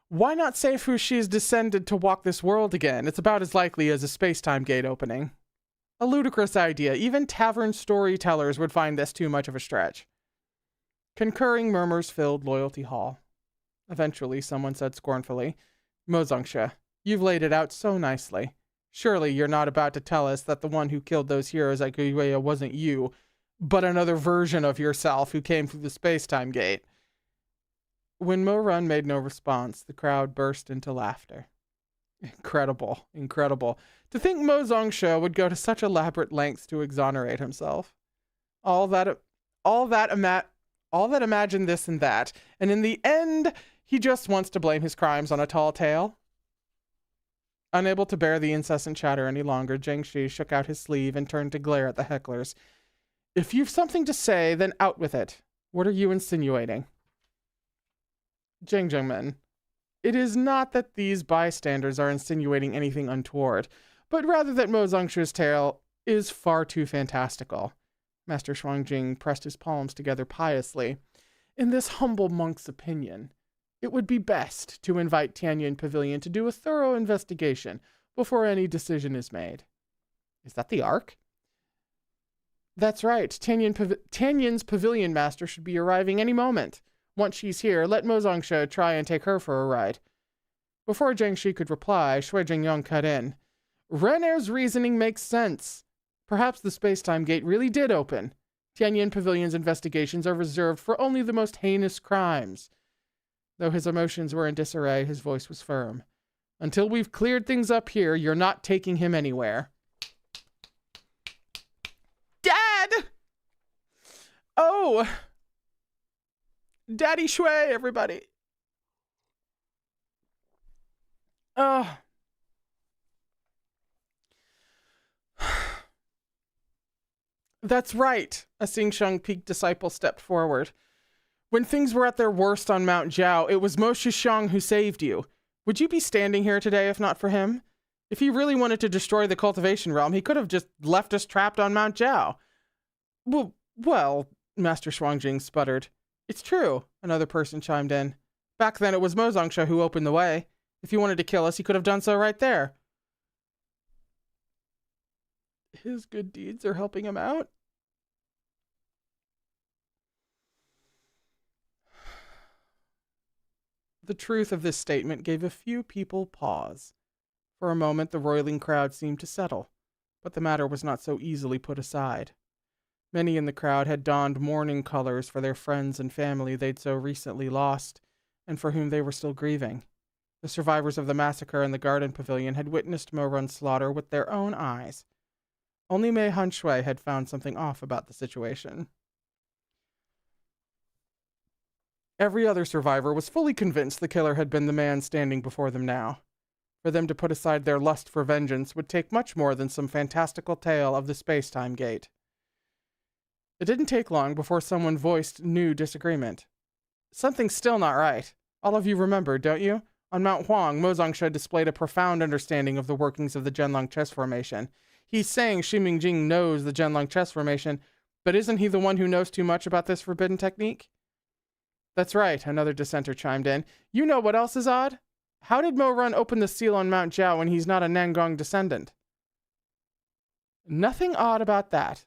A: Why not say Fu Shi's descended to walk this world again? It's about as likely as a space-time gate opening. A ludicrous idea. Even tavern storytellers would find this too much of a stretch. Concurring murmurs filled Loyalty Hall. Eventually, someone said scornfully, Mo Zongsha, you've laid it out so nicely. Surely you're not about to tell us that the one who killed those heroes at Guiyue wasn't you, but another version of yourself who came through the space-time gate. When Mo Run made no response, the crowd burst into laughter. Incredible, incredible. To think Mo Zongsha would go to such elaborate lengths to exonerate himself. All that imagine this and that, and in the end, he just wants to blame his crimes on a tall tale. Unable to bear the incessant chatter any longer, Jiangshi shook out his sleeve and turned to glare at the hecklers. If you've something to say, then out with it. What are you insinuating? Jiangmen, it is not that these bystanders are insinuating anything untoward, but rather that Mo Zongshu's tale is far too fantastical. Master Shuangjing pressed his palms together piously. In this humble monk's opinion, it would be best to invite Tianyin Pavilion to do a thorough investigation before any decision is made. Is that the Ark? That's right. Tianyin's Pavilion Master should be arriving any moment. Once she's here, let Mo Zongsha try and take her for a ride. Before Jiangshi could reply, Shui Jingyong cut in. Renair's reasoning makes sense. Perhaps the space-time gate really did open. Tianyin Pavilion's investigations are reserved for only the most heinous crimes. Though his emotions were in disarray, his voice was firm. Until we've cleared things up here, you're not taking him anywhere. Dad! Oh! Daddy Shui, everybody. Oh. That's right. A Xingsheng Peak disciple stepped forward. When things were at their worst on Mount Jiao, it was Mo Shishang who saved you. Would you be standing here today if not for him? If he really wanted to destroy the cultivation realm, he could have just left us trapped on Mount Jiao. Well, Master Shuangjing sputtered. It's true, another person chimed in. Back then it was Mo Zongsha who opened the way. If he wanted to kill us, he could have done so right there. His good deeds are helping him out? The truth of this statement gave a few people pause. For a moment, the roiling crowd seemed to settle, but the matter was not so easily put aside. Many in the crowd had donned mourning colors for their friends and family they'd so recently lost, and for whom they were still grieving. The survivors of the massacre in the garden pavilion had witnessed Mo Run's slaughter with their own eyes. Only Mei Hanshui had found something off about the situation. Every other survivor was fully convinced the killer had been the man standing before them now. For them to put aside their lust for vengeance would take much more than some fantastical tale of the space-time gate. It didn't take long before someone voiced new disagreement. Something's still not right. All of you remember, don't you? On Mount Huang, Mo Zongsha displayed a profound understanding of the workings of the Zhenlong chess formation. He's saying Xu Mingjing knows the Zhenlong chess formation, but isn't he the one who knows too much about this forbidden technique? That's right, another dissenter chimed in. You know what else is odd? How did Mo Run open the seal on Mount Jiao when he's not a Nangong descendant? Nothing odd about that,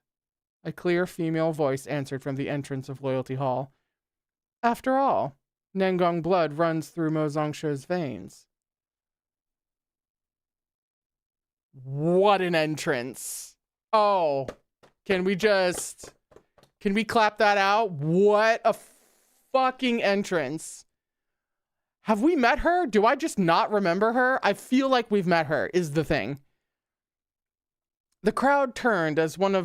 A: a clear female voice answered from the entrance of Loyalty Hall. After all, Nangong blood runs through Mo Zongsha's veins. What an entrance. Oh, can we clap that out? What a fucking entrance. Have we met her? Do I just not remember her? I feel like we've met her, is the thing. The crowd turned as one,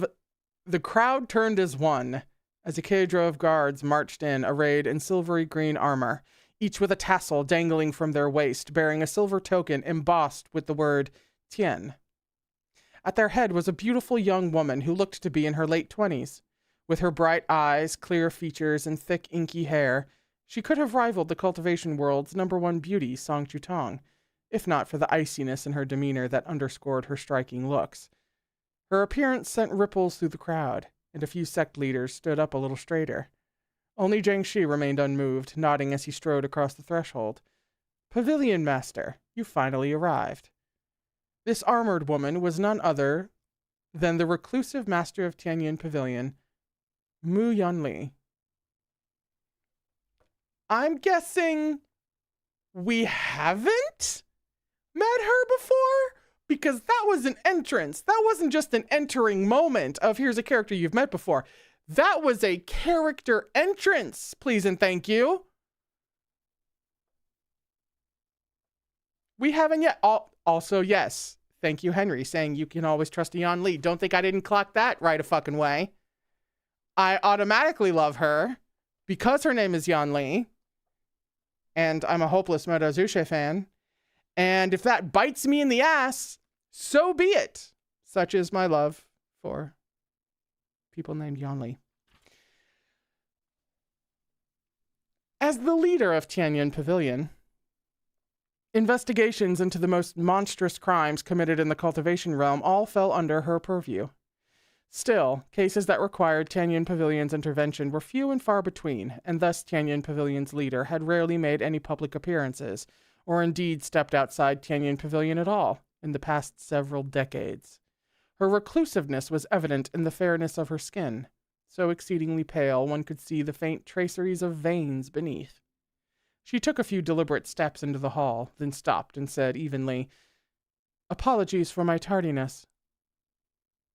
A: as a cadre of guards marched in, arrayed in silvery green armor, each with a tassel dangling from their waist, bearing a silver token embossed with the word Tian. At their head was a beautiful young woman who looked to be in her late 20s. With her bright eyes, clear features, and thick, inky hair, she could have rivaled the cultivation world's #1 beauty, Song Chutong, if not for the iciness in her demeanor that underscored her striking looks. Her appearance sent ripples through the crowd, and a few sect leaders stood up a little straighter. Only Jiangshi remained unmoved, nodding as he strode across the threshold. Pavilion Master, you finally arrived. This armored woman was none other than the reclusive master of Tianyin Pavilion, Mu Yanli. I'm guessing we haven't met her before? Because that was an entrance. That wasn't just an entering moment of here's a character you've met before. That was a character entrance, please and thank you. We haven't yet. Also, yes. Thank you, Henry, saying you can always trust a Yan Li. Don't think I didn't clock that right a fucking way. I automatically love her because her name is Yan Li. And I'm a hopeless Moto Zuche fan. And if that bites me in the ass, so be it. Such is my love for people named Yan Li. As the leader of Tianyin Pavilion, investigations into the most monstrous crimes committed in the cultivation realm all fell under her purview. Still, cases that required Tianyin Pavilion's intervention were few and far between, and thus Tianyin Pavilion's leader had rarely made any public appearances, or indeed stepped outside Tianyin Pavilion at all, in the past several decades. Her reclusiveness was evident in the fairness of her skin. So exceedingly pale, one could see the faint traceries of veins beneath. She took a few deliberate steps into the hall, then stopped and said evenly, "Apologies for my tardiness."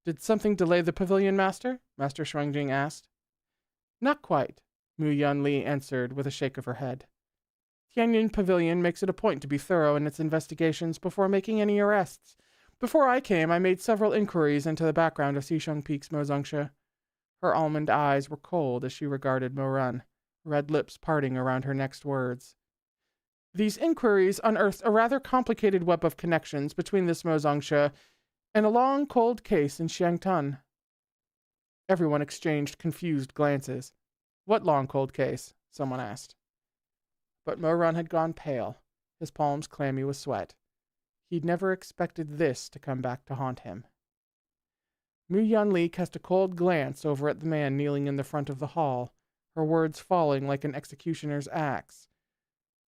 A: "Did something delay the pavilion, Master?" Master Shuangjing asked. "Not quite," Mu Yanli answered with a shake of her head. "Tianyin Pavilion makes it a point to be thorough in its investigations before making any arrests. Before I came, I made several inquiries into the background of Xisheng Peak's Mozongsha." Her almond eyes were cold as she regarded Mo-Run, red lips parting around her next words. "These inquiries unearthed a rather complicated web of connections between this Mozongsha and a long, cold case in Xiangtan." Everyone exchanged confused glances. "What long, cold case?" someone asked. But Mo-Run had gone pale, his palms clammy with sweat. He'd never expected this to come back to haunt him. Mu Yanli cast a cold glance over at the man kneeling in the front of the hall, her words falling like an executioner's axe.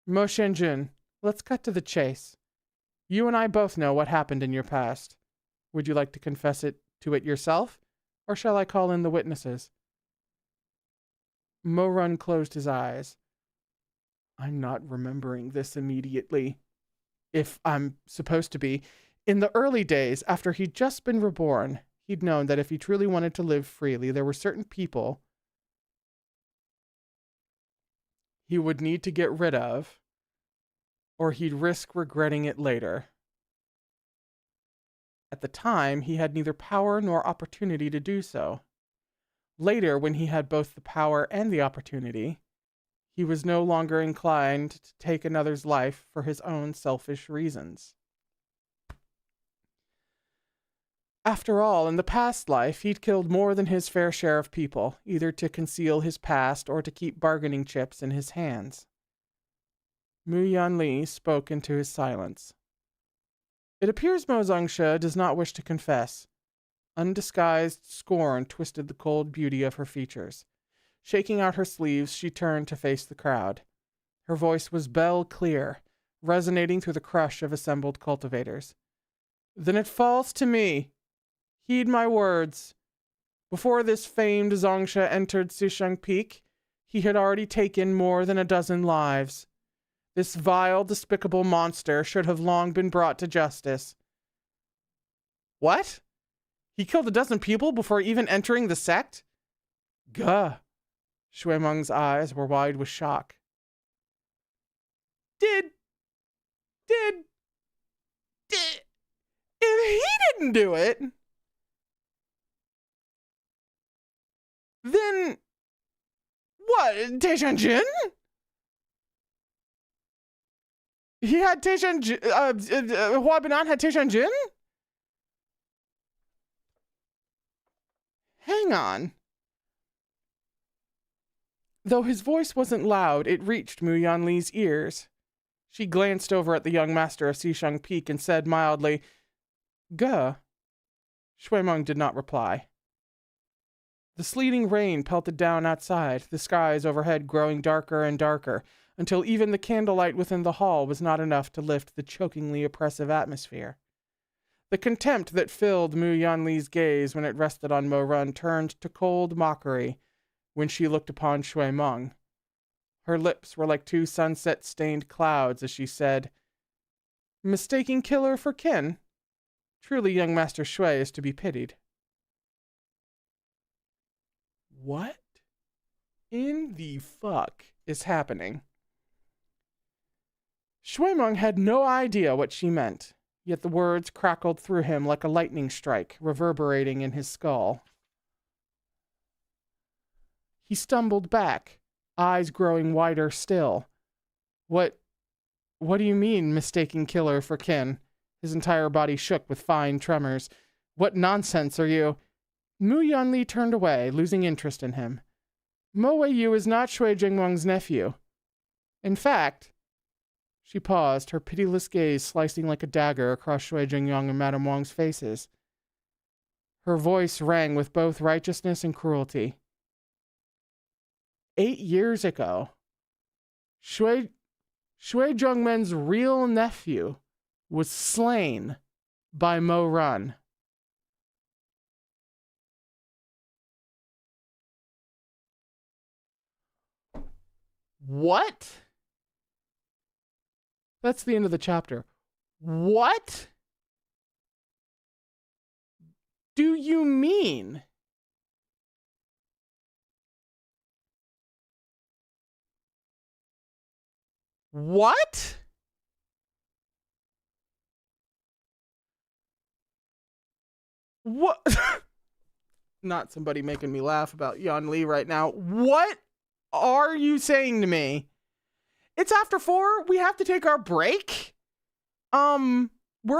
A: "Mo Shenjun, let's cut to the chase. You and I both know what happened in your past. Would you like to confess to it yourself, or shall I call in the witnesses?" Mo-Run closed his eyes. "I'm not remembering this immediately. If I'm supposed to be. In the early days, after he'd just been reborn, he'd known that if he truly wanted to live freely, there were certain people he would need to get rid of, or he'd risk regretting it later. At the time, he had neither power nor opportunity to do so. Later, when he had both the power and the opportunity, he was no longer inclined to take another's life for his own selfish reasons. After all, in the past life, he'd killed more than his fair share of people, either to conceal his past or to keep bargaining chips in his hands. Mu Yanli spoke into his silence. "It appears Mozongsha does not wish to confess." Undisguised scorn twisted the cold beauty of her features. Shaking out her sleeves, she turned to face the crowd. Her voice was bell clear, resonating through the crush of assembled cultivators. "Then it falls to me. Heed my words. Before this famed Zongsha entered Xisheng Peak, he had already taken more than a dozen lives. This vile, despicable monster should have long been brought to justice." "What? He killed a dozen people before even entering the sect?" "Gah." Shui Meng's eyes were wide with shock. Did... If he didn't do it, then what? Taishan-jin? He had Taishan-jin? Hua Binan had Taishan-jin? Hang on. Though his voice wasn't loud, it reached Mu Yanli's ears. She glanced over at the young master of Xisheng Peak and said mildly, "Guh." Shui Meng did not reply. The sleeting rain pelted down outside, the skies overhead growing darker and darker, until even the candlelight within the hall was not enough to lift the chokingly oppressive atmosphere. The contempt that filled Mu Yanli's gaze when it rested on Mo-Run turned to cold mockery when she looked upon Shui Meng. Her lips were like two sunset-stained clouds as she said, "Mistaking killer for kin? Truly, young Master Shui is to be pitied." What in the fuck is happening? Shuimeng had no idea what she meant, yet the words crackled through him like a lightning strike, reverberating in his skull. He stumbled back, eyes growing wider still. What do you mean, mistaking killer for kin? His entire body shook with fine tremors. What nonsense are you? Mu Yunli turned away, losing interest in him. Mo Wei Yu is not Shui Jingwang's nephew. In fact, she paused, her pitiless gaze slicing like a dagger across Shui Jingyang and Madame Wang's faces. Her voice rang with both righteousness and cruelty. 8 years ago, Shui Zhongmen's real nephew was slain by Mo Run. What? That's the end of the chapter. What do you mean? What? What? Not somebody making me laugh about Yan Li right now. What are you saying to me? It's after 4. We have to take our break. We're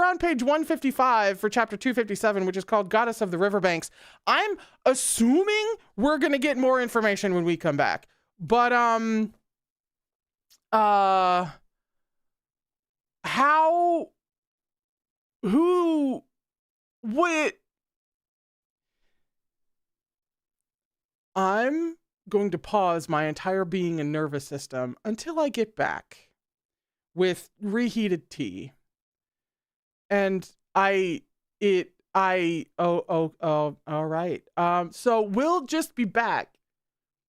A: on page 155 for chapter 257, which is called Goddess of the Riverbanks. I'm assuming we're gonna get more information when we come back. But how? Who? What? I'm going to pause my entire being and nervous system until I get back with reheated tea. And all right. So we'll just be back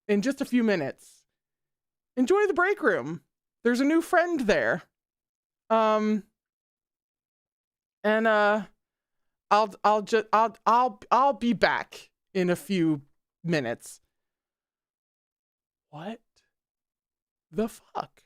A: in just a few minutes. Enjoy the break room. There's a new friend there. And I'll be back in a few minutes. What the fuck?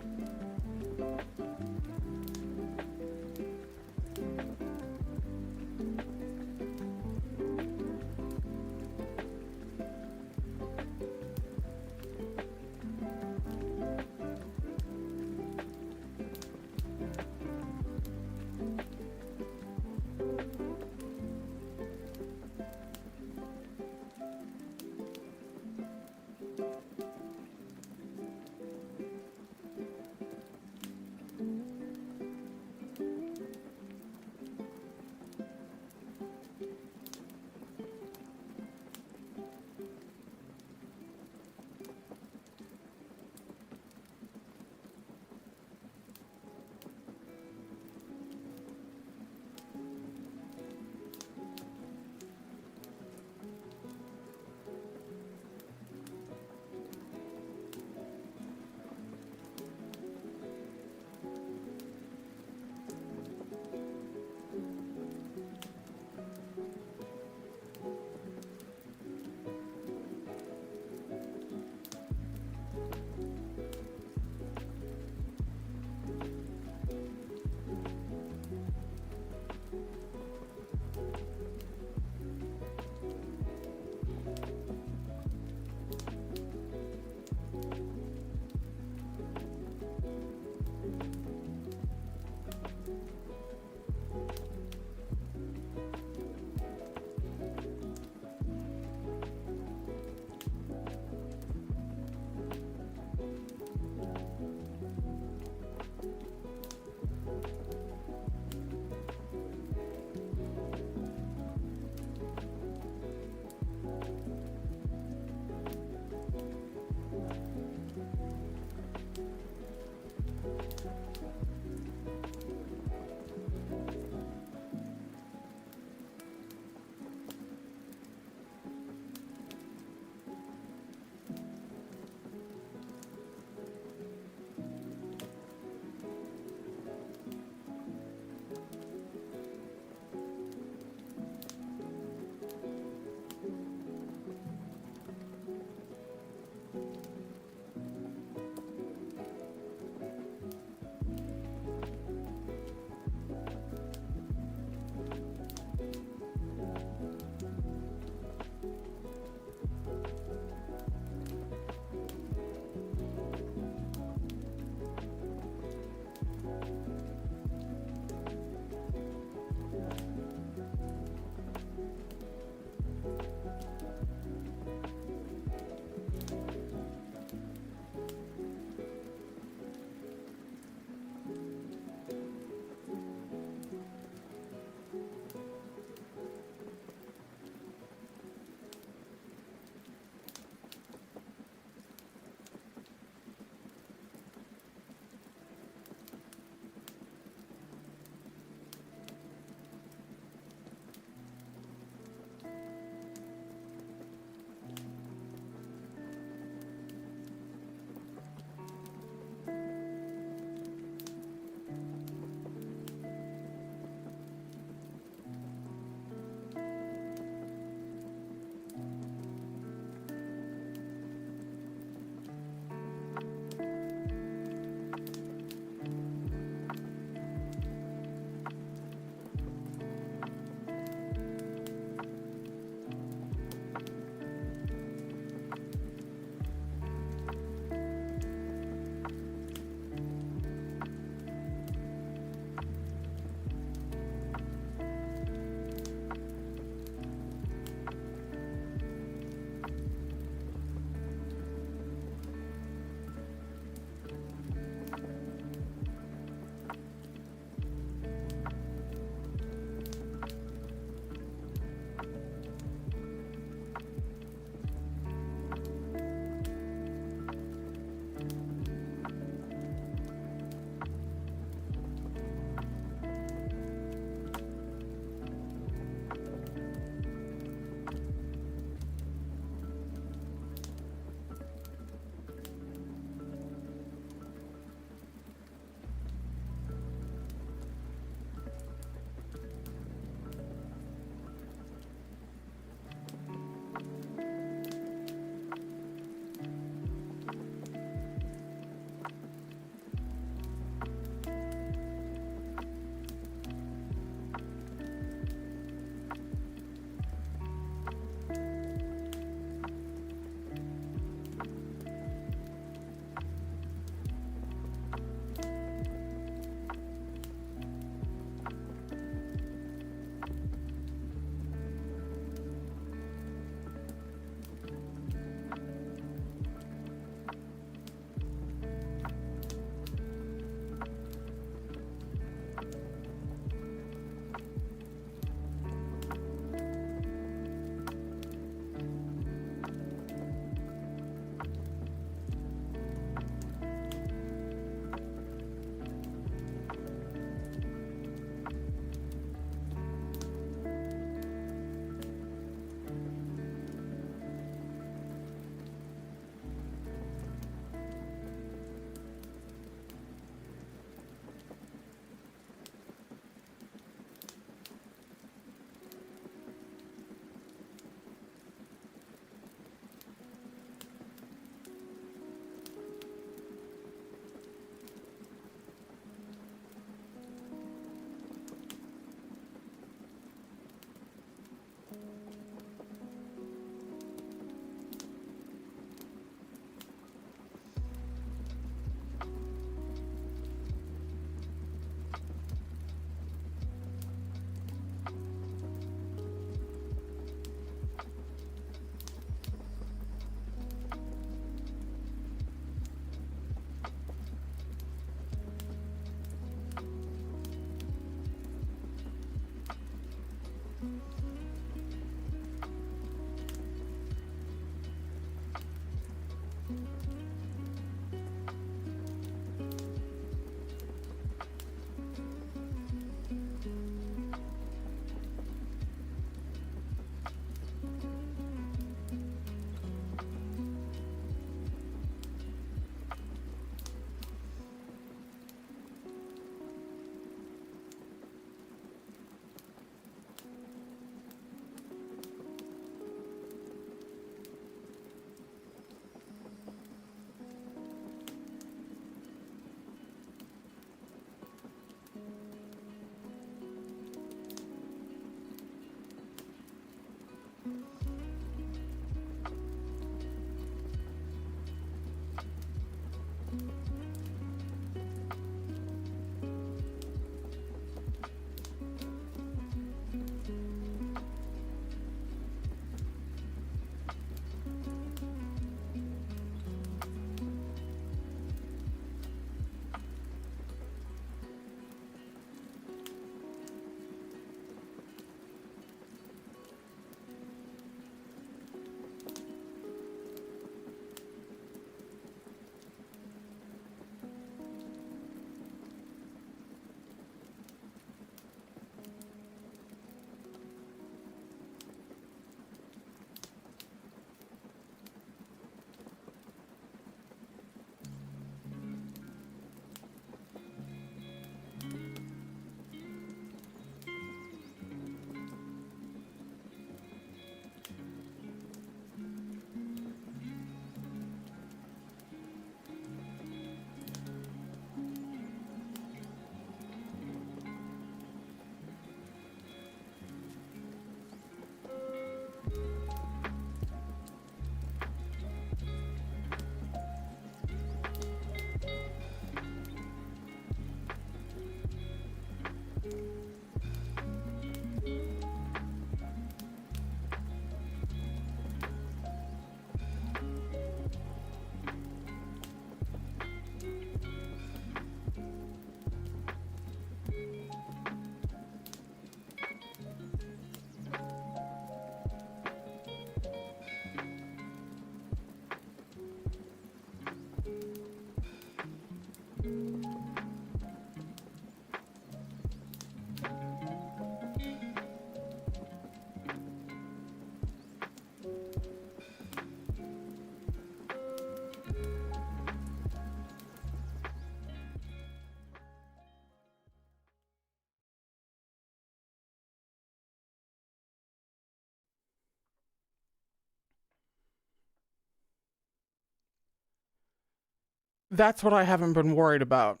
A: That's what I haven't been worried about.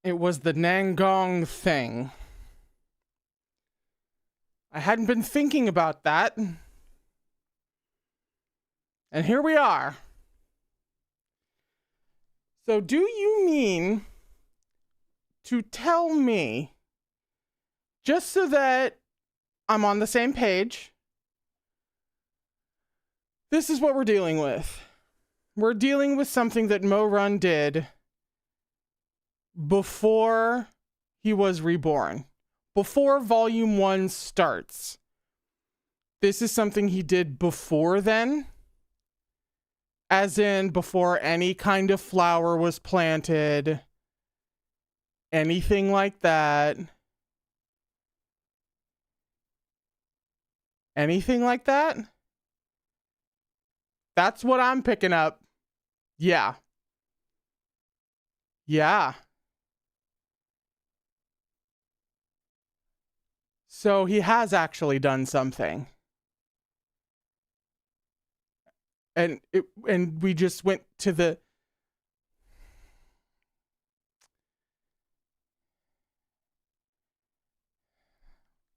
A: It was the Nangong thing. I hadn't been thinking about that. And here we are. So do you mean to tell me, just so that I'm on the same page, this is what we're dealing with? We're dealing with something that Mo Run did before he was reborn, before Volume 1 starts. This is something he did before then, as in before any kind of flower was planted, anything like that. Anything like that? That's what I'm picking up. Yeah. Yeah. So he has actually done something. And we just went to the...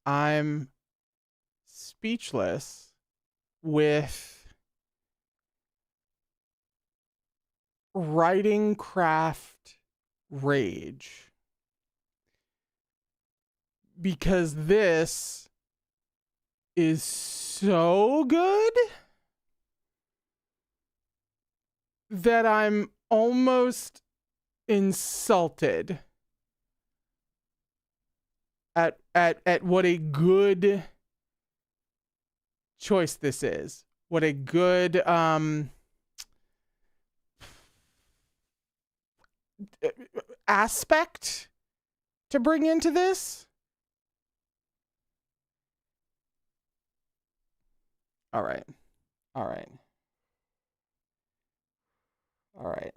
A: I'm speechless with writing craft rage. Because this is so good that I'm almost insulted at what a good choice this is. What a good aspect to bring into this. All right. All right. All right.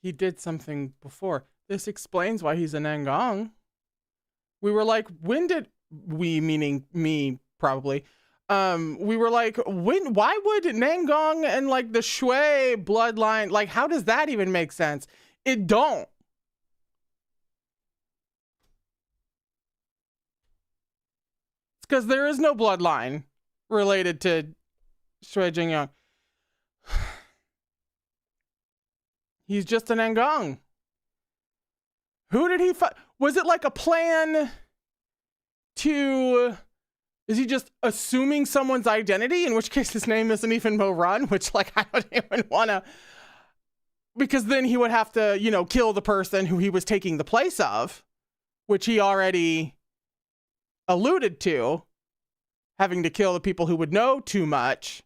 A: He did something before. This explains why he's a Nangong. We were like, when did we, meaning me probably, we were like, why would Nangong and like the Shui bloodline, like how does that even make sense? It don't. It's because there is no bloodline related to Shui Jingyang. He's just an Nangong. Who did he fight? Was it like a plan to... Is he just assuming someone's identity? In which case his name isn't even Mo Run, which like I don't even want to... Because then he would have to, you know, kill the person who he was taking the place of, which he already alluded to, having to kill the people who would know too much.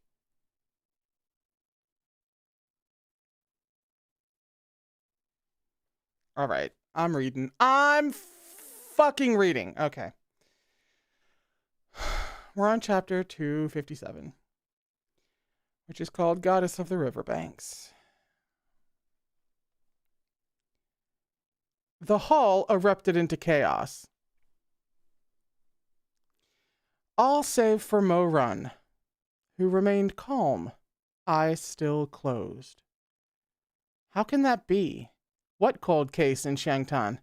A: All right, I'm reading. I'm fucking reading. Okay. We're on chapter 257, which is called Goddess of the Riverbanks. The hall erupted into chaos. All save for Mo Run, who remained calm, eyes still closed. How can that be? What cold case in Shangtan?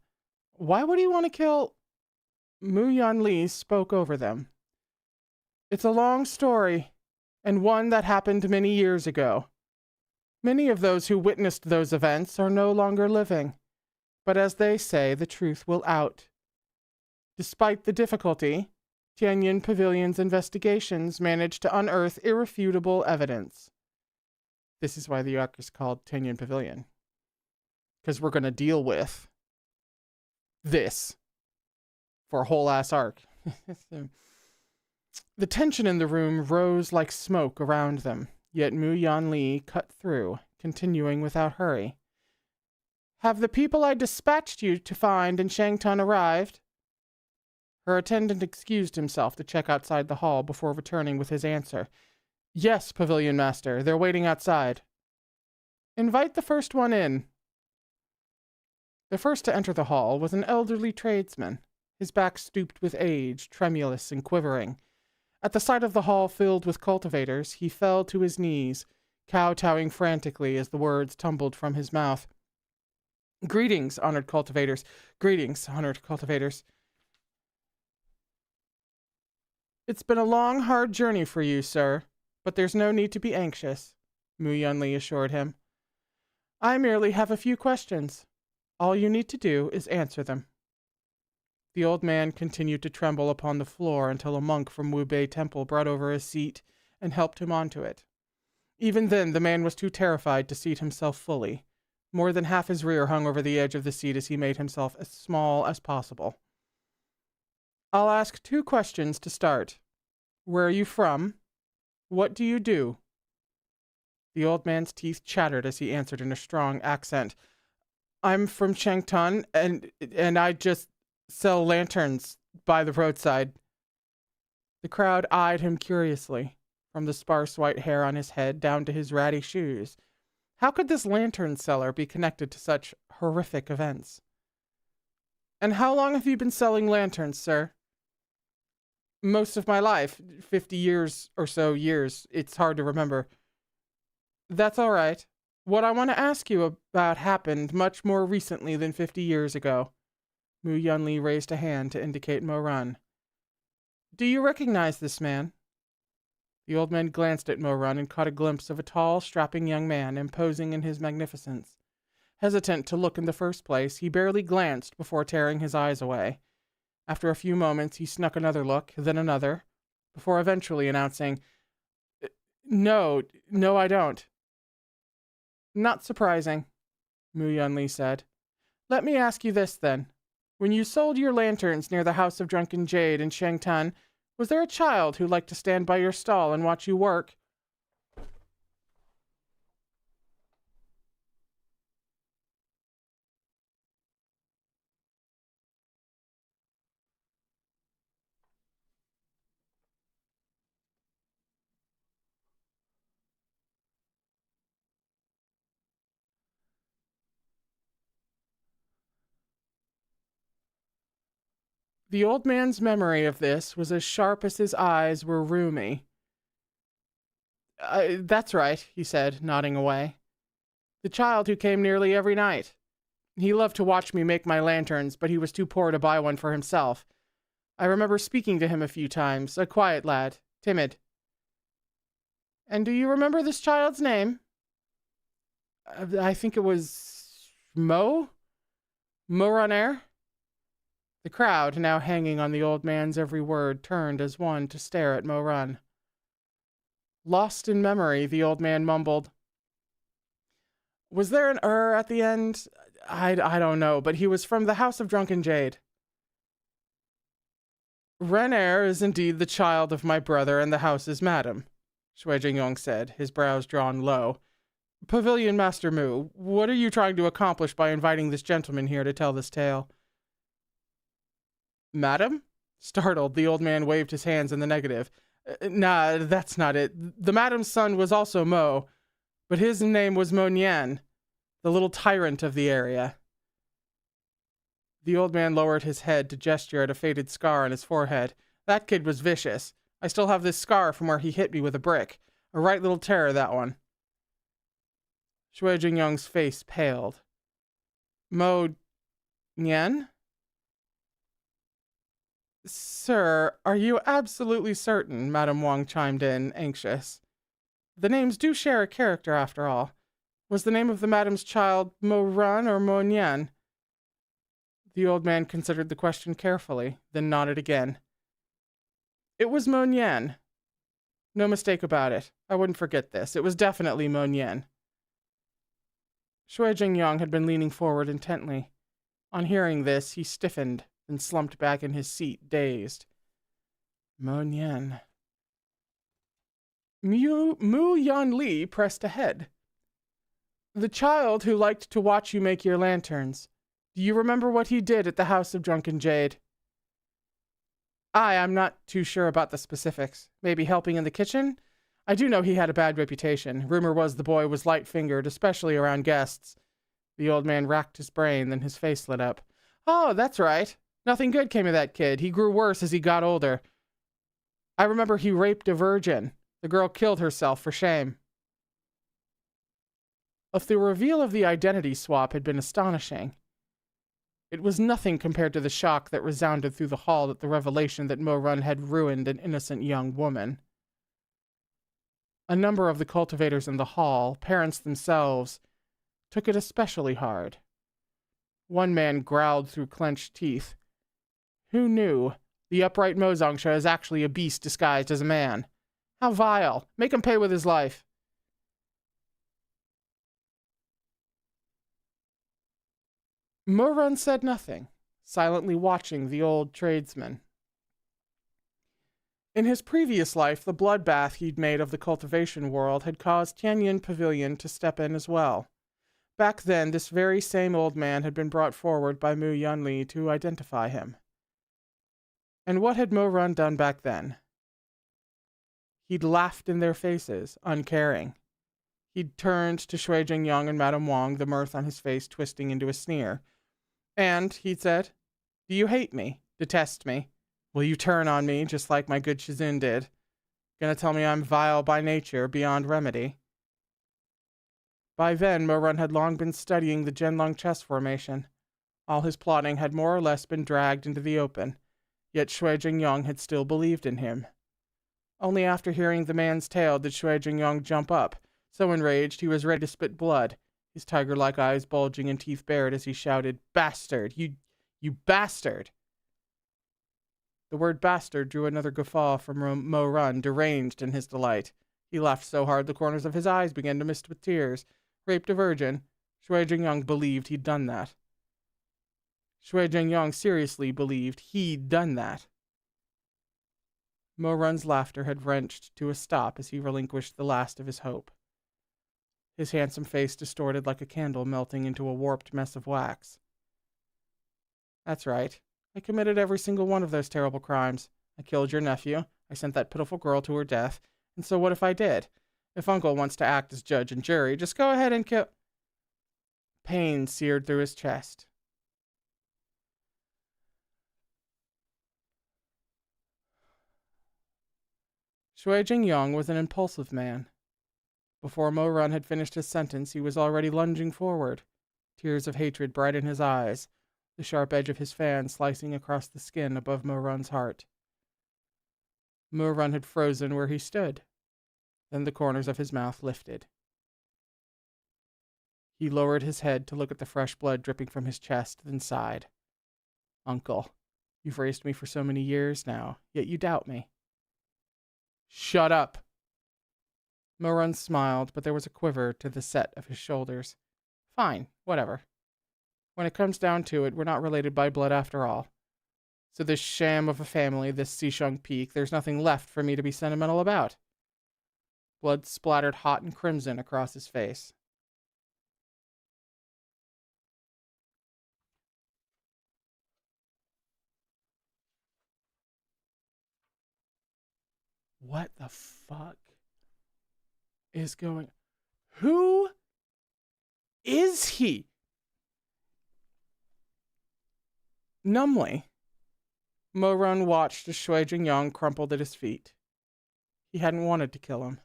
A: Why would he want to kill? Mu Yanli spoke over them. It's a long story, and one that happened many years ago. Many of those who witnessed those events are no longer living, but as they say, the truth will out. Despite the difficulty, Tianyin Pavilion's investigations managed to unearth irrefutable evidence. This is why the arc is called Tianyin Pavilion. Because we're going to deal with this for a whole ass arc. The tension in the room rose like smoke around them, yet Mu Yanli cut through, continuing without hurry. Have the people I dispatched you to find in Shangtan arrived? Her attendant excused himself to check outside the hall before returning with his answer. Yes, Pavilion Master, they're waiting outside. Invite the first one in. The first to enter the hall was an elderly tradesman, his back stooped with age, tremulous and quivering. At the sight of the hall filled with cultivators, he fell to his knees, kowtowing frantically as the words tumbled from his mouth. Greetings, honored cultivators. Greetings, honored cultivators. It's been a long, hard journey for you, sir, but there's no need to be anxious, Mu Yunli assured him. I merely have a few questions. All you need to do is answer them. The old man continued to tremble upon the floor until a monk from Wu Bei Temple brought over a seat and helped him onto it. Even then, the man was too terrified to seat himself fully. More than half his rear hung over the edge of the seat as he made himself as small as possible. I'll ask 2 questions to start. Where are you from? What do you do? The old man's teeth chattered as he answered in a strong accent. I'm from Chengtun, and I just sell lanterns by the roadside. The crowd eyed him curiously, from the sparse white hair on his head down to his ratty shoes. How could this lantern seller be connected to such horrific events? And how long have you been selling lanterns, sir? Most of my life, 50 years or so years. It's hard to remember. That's all right. What I want to ask you about happened much more recently than 50 years ago. Mu Yunli raised a hand to indicate Mo Run. Do you recognize this man? The old man glanced at Mo Run and caught a glimpse of a tall, strapping young man, imposing in his magnificence. Hesitant to look in the first place, he barely glanced before tearing his eyes away. After a few moments, he snuck another look, then another, before eventually announcing, No, I don't. Not surprising, Mu Yunli said. Let me ask you this, then. When you sold your lanterns near the House of Drunken Jade in Chengtun, was there a child who liked to stand by your stall and watch you work? The old man's memory of this was as sharp as his eyes were rheumy. That's right, he said, nodding away. The child who came nearly every night. He loved to watch me make my lanterns, but he was too poor to buy one for himself. I remember speaking to him a few times, a quiet lad, timid. And do you remember this child's name? I think it was Mo Runner? The crowd, now hanging on the old man's every word, turned as one to stare at Mo Run. Lost in memory, the old man mumbled. Was there an at the end? I don't know, but he was from the House of Drunken Jade. Renner is indeed the child of my brother, and the house is madam, Shui Jingyong said, his brows drawn low. Pavilion Master Mu, what are you trying to accomplish by inviting this gentleman here to tell this tale? Madam? Startled, the old man waved his hands in the negative. Nah, that's not it. The madam's son was also Mo, but his name was Mo Nian, the little tyrant of the area. The old man lowered his head to gesture at a faded scar on his forehead. That kid was vicious. I still have this scar from where he hit me with a brick. A right little terror, that one. Shui Jingyong's face paled. Mo Nian? Sir, are you absolutely certain? Madame Wang chimed in, anxious. The names do share a character, after all. Was the name of the madam's child Mo Run or Mo Nian? The old man considered the question carefully, then nodded again. It was Mo Nian. No mistake about it. I wouldn't forget this. It was definitely Mo Nian. Shui Jingyong had been leaning forward intently. On hearing this, he stiffened and slumped back in his seat, dazed. Mo Nian. Mu Yunli pressed ahead. The child who liked to watch you make your lanterns. Do you remember what he did at the House of Drunken Jade? I'm not too sure about the specifics. Maybe helping in the kitchen? I do know he had a bad reputation. Rumor was the boy was light-fingered, especially around guests. The old man racked his brain, then his face lit up. Oh, that's right. Nothing good came of that kid. He grew worse as he got older. I remember he raped a virgin. The girl killed herself for shame. If the reveal of the identity swap had been astonishing, it was nothing compared to the shock that resounded through the hall at the revelation that Mo-Run had ruined an innocent young woman. A number of the cultivators in the hall, parents themselves, took it especially hard. One man growled through clenched teeth. Who knew? The upright Mozongsha is actually a beast disguised as a man. How vile. Make him pay with his life. Mo-Run said nothing, silently watching the old tradesman. In his previous life, the bloodbath he'd made of the cultivation world had caused Tianyin Pavilion to step in as well. Back then, this very same old man had been brought forward by Mu Yunli to identify him. And what had Mo-Run done back then? He'd laughed in their faces, uncaring. He'd turned to Shui Jingyang and Madame Wang, the mirth on his face twisting into a sneer. And, he'd said, do you hate me? Detest me? Will you turn on me, just like my good Shizun did? Gonna tell me I'm vile by nature, beyond remedy? By then, Mo-Run had long been studying the Zhenlong chess formation. All his plotting had more or less been dragged into the open, yet Shui Jingyang had still believed in him. Only after hearing the man's tale did Shui Jingyang jump up, so enraged he was ready to spit blood, his tiger-like eyes bulging and teeth bared as he shouted, "Bastard! You bastard!" The word bastard drew another guffaw from Mo-Run, deranged in his delight. He laughed so hard the corners of his eyes began to mist with tears. Raped a virgin. Shui Jingyang believed he'd done that. Shui Jingyang seriously believed he'd done that. Mo-Run's laughter had wrenched to a stop as he relinquished the last of his hope. His handsome face distorted like a candle melting into a warped mess of wax. That's right. I committed every single one of those terrible crimes. I killed your nephew. I sent that pitiful girl to her death. And so what if I did? If Uncle wants to act as judge and jury, just go ahead and kill... Pain seared through his chest. Shui Jingyang was an impulsive man. Before Mo-Run had finished his sentence, he was already lunging forward, tears of hatred bright in his eyes, the sharp edge of his fan slicing across the skin above Mo-Run's heart. Mo-Run had frozen where he stood. Then the corners of his mouth lifted. He lowered his head to look at the fresh blood dripping from his chest, then sighed. Uncle, you've raised me for so many years now, yet you doubt me. Shut up! Mo-Run smiled, but there was a quiver to the set of his shoulders. Fine, whatever. When it comes down to it, we're not related by blood after all. So this sham of a family, this Xisheng Peak, there's nothing left for me to be sentimental about. Blood splattered hot and crimson across his face. What the fuck is going... Who is he? Numbly, Mo-Run watched as Shui Jingyang crumpled at his feet. He hadn't wanted to kill him.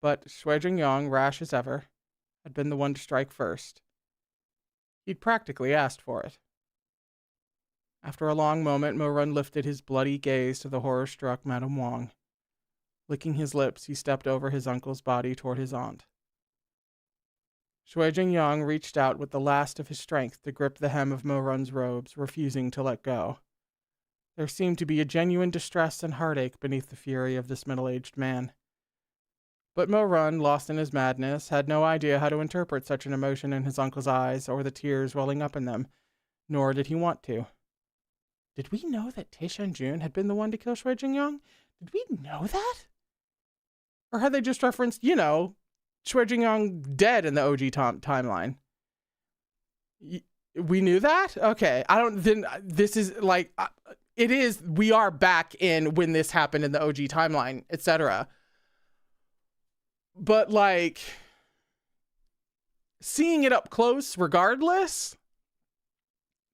A: But Shui Jingyang, rash as ever, had been the one to strike first. He'd practically asked for it. After a long moment, Mo-Run lifted his bloody gaze to the horror-struck Madame Wang. Licking his lips, he stepped over his uncle's body toward his aunt. Shui Jingyang reached out with the last of his strength to grip the hem of Mo-Run's robes, refusing to let go. There seemed to be a genuine distress and heartache beneath the fury of this middle-aged man. But Mo-Run, lost in his madness, had no idea how to interpret such an emotion in his uncle's eyes or the tears welling up in them, nor did he want to. Did we know that Taishan-Jun had been the one to kill Shui Jingyang? Did we know that? Or had they just referenced, Shui Jingyang dead in the OG timeline? We knew that? Okay. This is like, it is, we are back in when this happened in the OG timeline, etc. But like, seeing it up close regardless,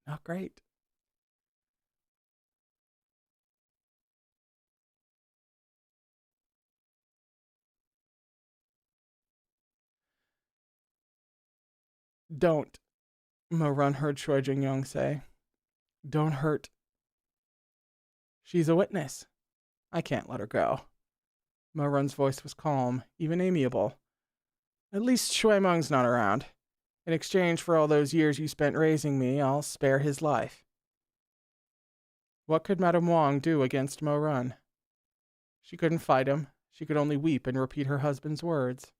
A: not great. Don't, Mo Run heard Shui Jingyong say. Don't hurt. She's a witness. I can't let her go. Mo Run's voice was calm, even amiable. At least Shui Meng's not around. In exchange for all those years you spent raising me, I'll spare his life. What could Madame Wang do against Mo Run? She couldn't fight him. She could only weep and repeat her husband's words.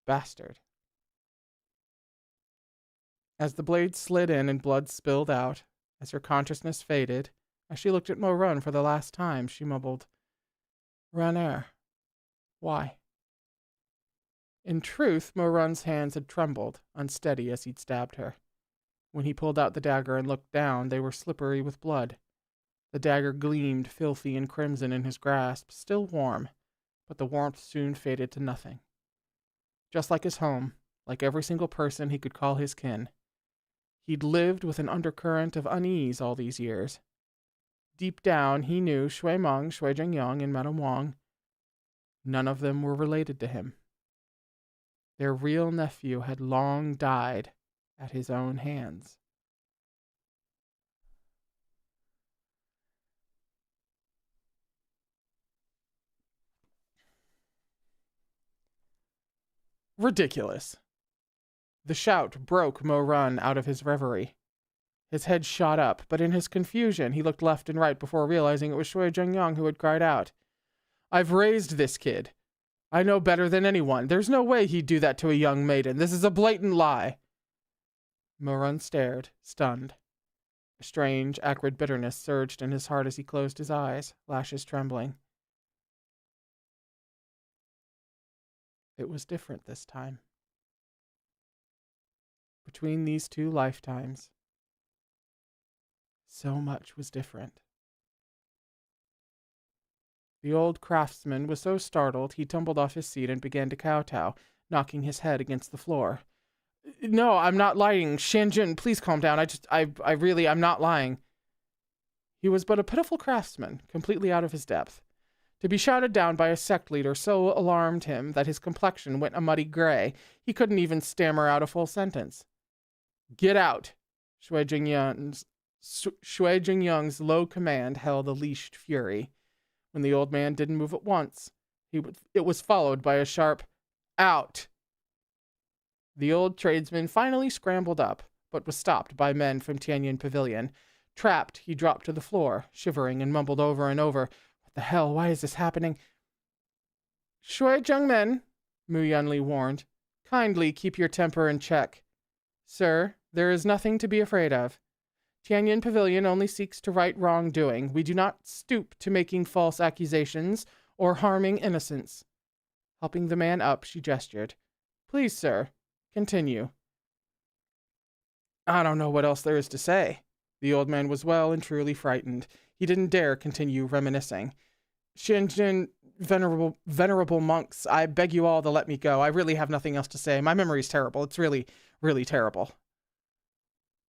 A: Bastard. As the blade slid in and blood spilled out, as her consciousness faded, as she looked at Mo Run for the last time, she mumbled, Erha. Why? In truth, Mo Run's hands had trembled, unsteady as he'd stabbed her. When he pulled out the dagger and looked down, they were slippery with blood. The dagger gleamed filthy and crimson in his grasp, still warm, but the warmth soon faded to nothing. Just like his home, like every single person he could call his kin, he'd lived with an undercurrent of unease all these years. Deep down, he knew Shui Meng, Shui Jingyong, and Madame Wang. None of them were related to him. Their real nephew had long died at his own hands. Ridiculous. The shout broke Mo Run out of his reverie. His head shot up, but in his confusion, he looked left and right before realizing it was Shui Jingyong who had cried out, I've raised this kid. I know better than anyone. There's no way he'd do that to a young maiden. This is a blatant lie. Mo Run stared, stunned. A strange, acrid bitterness surged in his heart as he closed his eyes, lashes trembling. It was different this time. Between these two lifetimes, so much was different. The old craftsman was so startled he tumbled off his seat and began to kowtow, knocking his head against the floor. No, I'm not lying. Shanjun, please calm down. I'm not lying. He was but a pitiful craftsman, completely out of his depth. To be shouted down by a sect leader so alarmed him that his complexion went a muddy gray, he couldn't even stammer out a full sentence. Get out! Shui Jingyong's low command held a leashed fury. When the old man didn't move at once, it was followed by a sharp, out! The old tradesman finally scrambled up, but was stopped by men from Tianyin Pavilion. Trapped, he dropped to the floor, shivering, and mumbled over and over, What the hell? Why is this happening? Shui Zhengmen, Mu Yunli warned, kindly keep your temper in check. Sir, there is nothing to be afraid of. Tianyin Pavilion only seeks to right wrongdoing. We do not stoop to making false accusations or harming innocents. Helping the man up, she gestured. Please, sir, continue. I don't know what else there is to say. The old man was well and truly frightened. He didn't dare continue reminiscing. Shinjin, venerable monks, I beg you all to let me go. I really have nothing else to say. My memory's terrible. It's really, really terrible.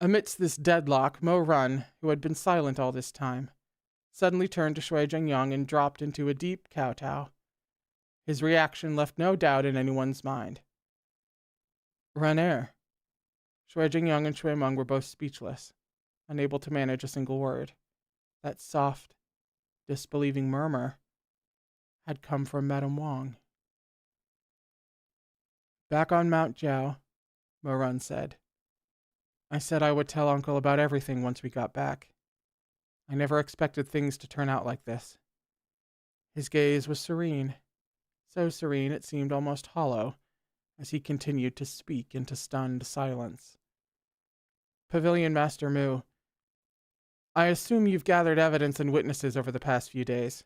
A: Amidst this deadlock, Mo Run, who had been silent all this time, suddenly turned to Shui Jingyong and dropped into a deep kowtow. His reaction left no doubt in anyone's mind. Erha. Shui Jingyong and Shui Meng were both speechless, unable to manage a single word. That soft, disbelieving murmur had come from Madame Wang. Back on Mount Jiao, Mo Run said, I said I would tell Uncle about everything once we got back. I never expected things to turn out like this. His gaze was serene, so serene it seemed almost hollow, as he continued to speak into stunned silence. Pavilion Master Mu, I assume you've gathered evidence and witnesses over the past few days.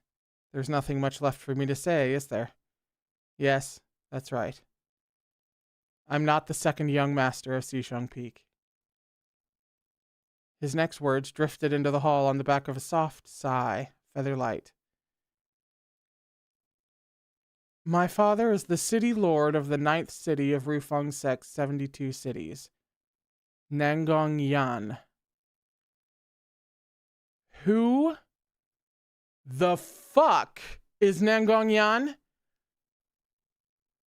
A: There's nothing much left for me to say, is there? Yes, that's right. I'm not the second young master of Xisheng Peak. His next words drifted into the hall on the back of a soft sigh, feather light. My father is the city lord of the 9th city of Rufeng Sect's 72 cities, Nangong Yan. Who the fuck is Nangong Yan?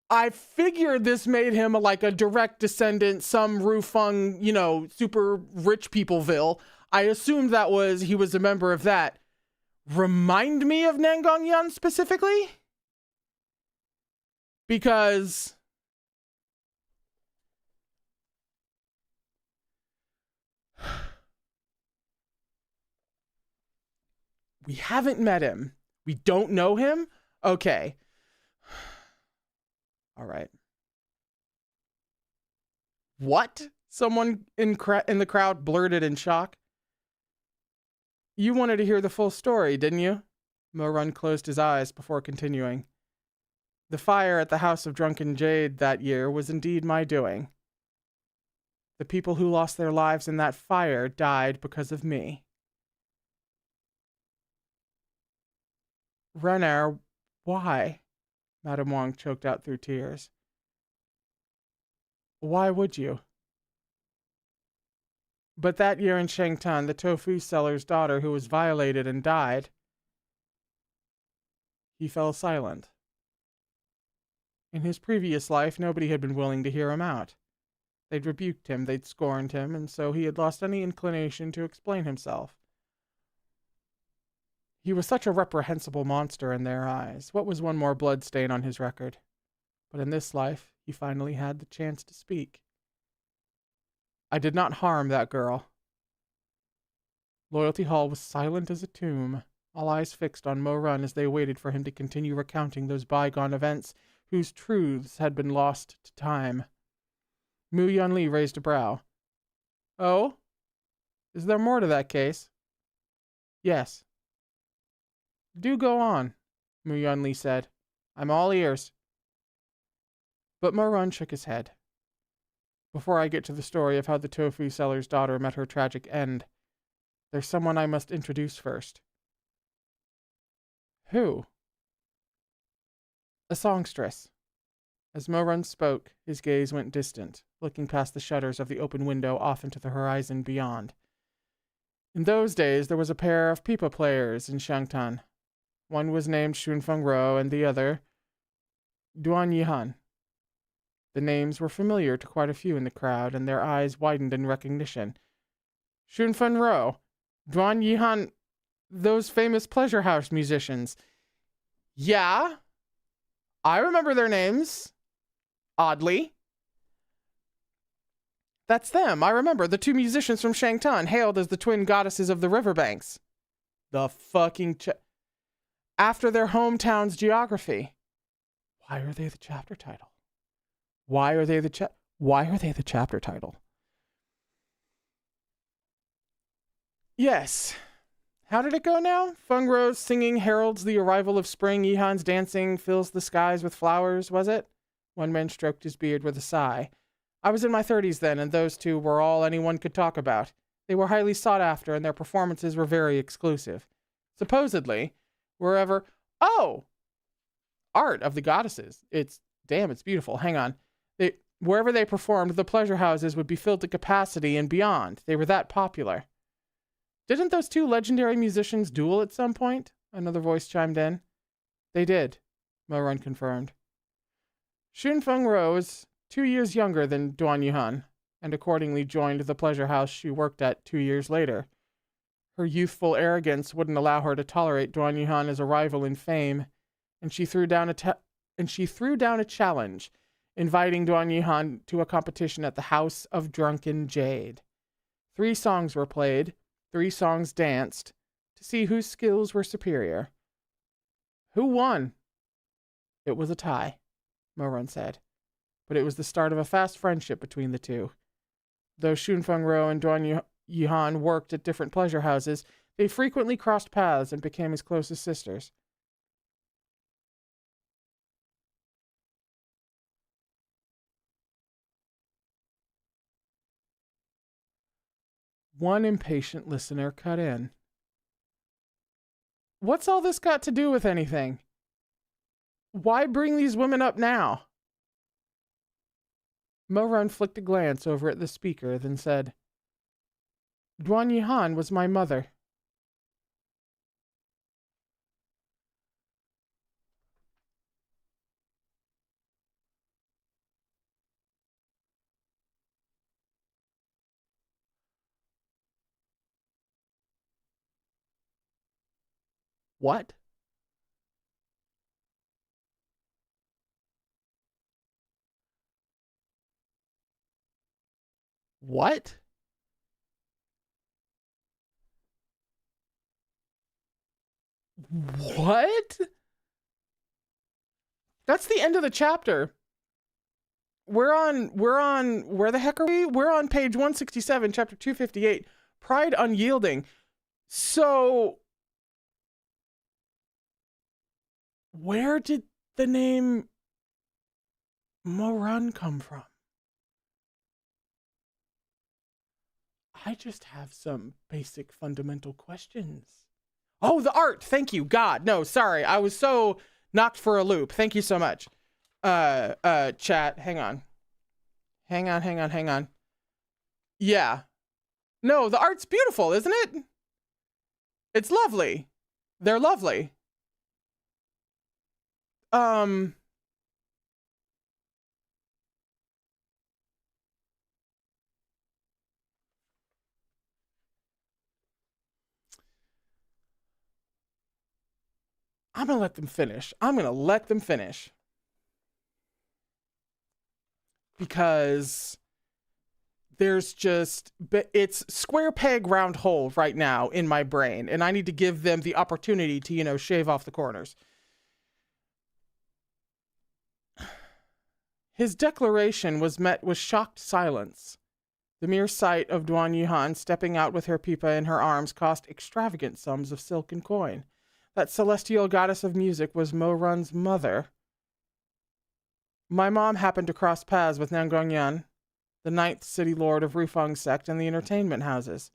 A: I figured this made him like a direct descendant, some Rufeng, you know, super rich peopleville. I assumed that was he was a member of that. Remind me of Nangongyan specifically? Because we haven't met him. We don't know him? Okay. All right. What? Someone in the crowd blurted in shock. You wanted to hear the full story, didn't you? Morun closed his eyes before continuing. The fire at the House of Drunken Jade that year was indeed my doing. The people who lost their lives in that fire died because of me. Renner, why? Madame Wang choked out through tears. Why would you? But that year in Shangtan, the tofu seller's daughter who was violated and died. He fell silent. In his previous life, nobody had been willing to hear him out. They'd rebuked him, they'd scorned him, and so he had lost any inclination to explain himself. He was such a reprehensible monster in their eyes. What was one more bloodstain on his record? But in this life, he finally had the chance to speak. I did not harm that girl. Loyalty Hall was silent as a tomb, all eyes fixed on Morun as they waited for him to continue recounting those bygone events whose truths had been lost to time. Mu Yunli raised a brow. Oh? Is there more to that case? Yes. Do go on, Mu Yunli said. I'm all ears. But Morun shook his head. Before I get to the story of how the tofu seller's daughter met her tragic end, there's someone I must introduce first. Who? A songstress. As Morun spoke, his gaze went distant, looking past the shutters of the open window off into the horizon beyond. In those days, there was a pair of pipa players in Shangtan. One was named Shunfeng Ro and the other Duan Yihan. The names were familiar to quite a few in the crowd, and their eyes widened in recognition. Shunfeng Ro, Duan Yihan, those famous pleasure house musicians. Yeah, I remember their names. Oddly. That's them, I remember. The two musicians from Shangtan, hailed as the twin goddesses of the riverbanks. The fucking after their hometown's geography. Why are they the chapter title? Why are they the chapter title? Yes. How did it go now? Feng Ro's singing heralds the arrival of spring. Yihan's dancing fills the skies with flowers, was it? One man stroked his beard with a sigh. I was in my 30s then, and those two were all anyone could talk about. They were highly sought after, and their performances were very exclusive. Supposedly, wherever... Oh! Art of the goddesses. It's beautiful. Hang on. Wherever they performed, the pleasure houses would be filled to capacity and beyond. They were that popular. Didn't those two legendary musicians duel at some point? Another voice chimed in. They did, Morun confirmed. Shunfeng Ro is 2 years younger than Duan Yuhan, and accordingly joined the pleasure house she worked at 2 years later. Her youthful arrogance wouldn't allow her to tolerate Duan Yuhan as a rival in fame, and she threw down a challenge, inviting Duan Yuhan to a competition at the House of Drunken Jade. 3 songs were played, 3 songs danced, to see whose skills were superior. Who won? It was a tie, Morun said, but it was the start of a fast friendship between the two. Though Shunfeng Ro and Duan Yuhan worked at different pleasure houses, they frequently crossed paths and became as close as sisters. One impatient listener cut in. What's all this got to do with anything? Why bring these women up now? Morun flicked a glance over at the speaker, then said, Duan Yihan was my mother. What? What? What? That's the end of the chapter. We're on where the heck are we? We're on page 167, chapter 258. Pride unyielding. So where did the name Moran come from? I just have some basic fundamental questions. Oh, the art. Thank you. God. No, sorry. I was so knocked for a loop. Thank you so much. Chat. Hang on. Hang on. Yeah. No, the art's beautiful, isn't it? It's lovely. They're lovely. I'm gonna let them finish. Because there's just, it's square peg round hole right now in my brain, and I need to give them the opportunity to, shave off the corners. His declaration was met with shocked silence. The mere sight of Duan Yuhan stepping out with her pipa in her arms cost extravagant sums of silk and coin. That celestial goddess of music was Mo Run's mother. My mom happened to cross paths with Nangongyan, the ninth city lord of Rufang's sect, in the entertainment houses.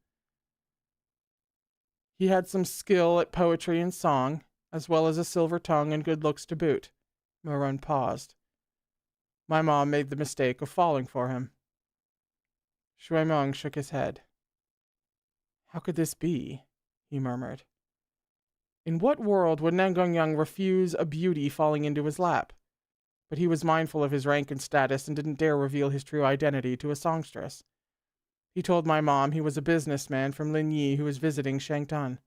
A: He had some skill at poetry and song, as well as a silver tongue and good looks to boot. Mo Run paused. My mom made the mistake of falling for him. Shui Meng shook his head. How could this be? He murmured. In what world would Nangongyan refuse a beauty falling into his lap? But he was mindful of his rank and status and didn't dare reveal his true identity to a songstress. He told my mom he was a businessman from Linyi who was visiting Shangtan.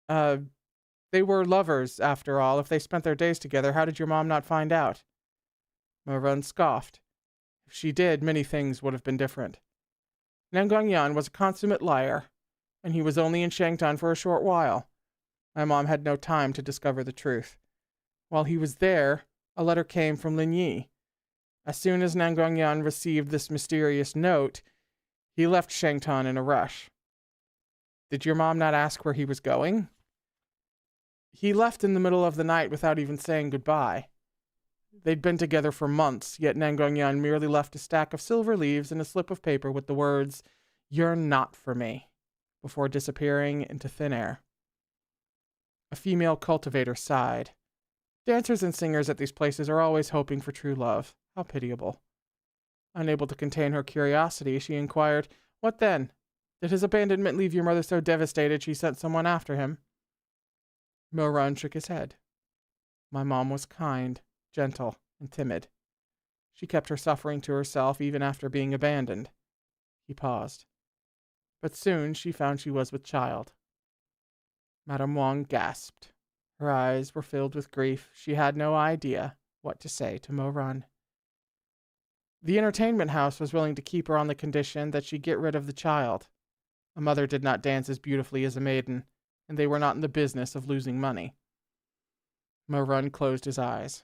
A: They were lovers, after all. If they spent their days together, how did your mom not find out? Mo Run scoffed. If she did, many things would have been different. Nangongyan was a consummate liar, and he was only in Shangtan for a short while. My mom had no time to discover the truth. While he was there, a letter came from Linyi. As soon as Nangongyan received this mysterious note, he left Shangtan in a rush. Did your mom not ask where he was going? He left in the middle of the night without even saying goodbye. They'd been together for months, yet Nangongyan merely left a stack of silver leaves and a slip of paper with the words, "You're not for me," before disappearing into thin air. A female cultivator sighed. Dancers and singers at these places are always hoping for true love. How pitiable. Unable to contain her curiosity, she inquired, What then? Did his abandonment leave your mother so devastated she sent someone after him? Mo Run shook his head. My mom was kind, gentle, and timid. She kept her suffering to herself even after being abandoned. He paused. But soon she found she was with child. Madame Wang gasped. Her eyes were filled with grief. She had no idea what to say to Mo Run. The entertainment house was willing to keep her on the condition that she get rid of the child. A mother did not dance as beautifully as a maiden, and they were not in the business of losing money. Mo Run closed his eyes.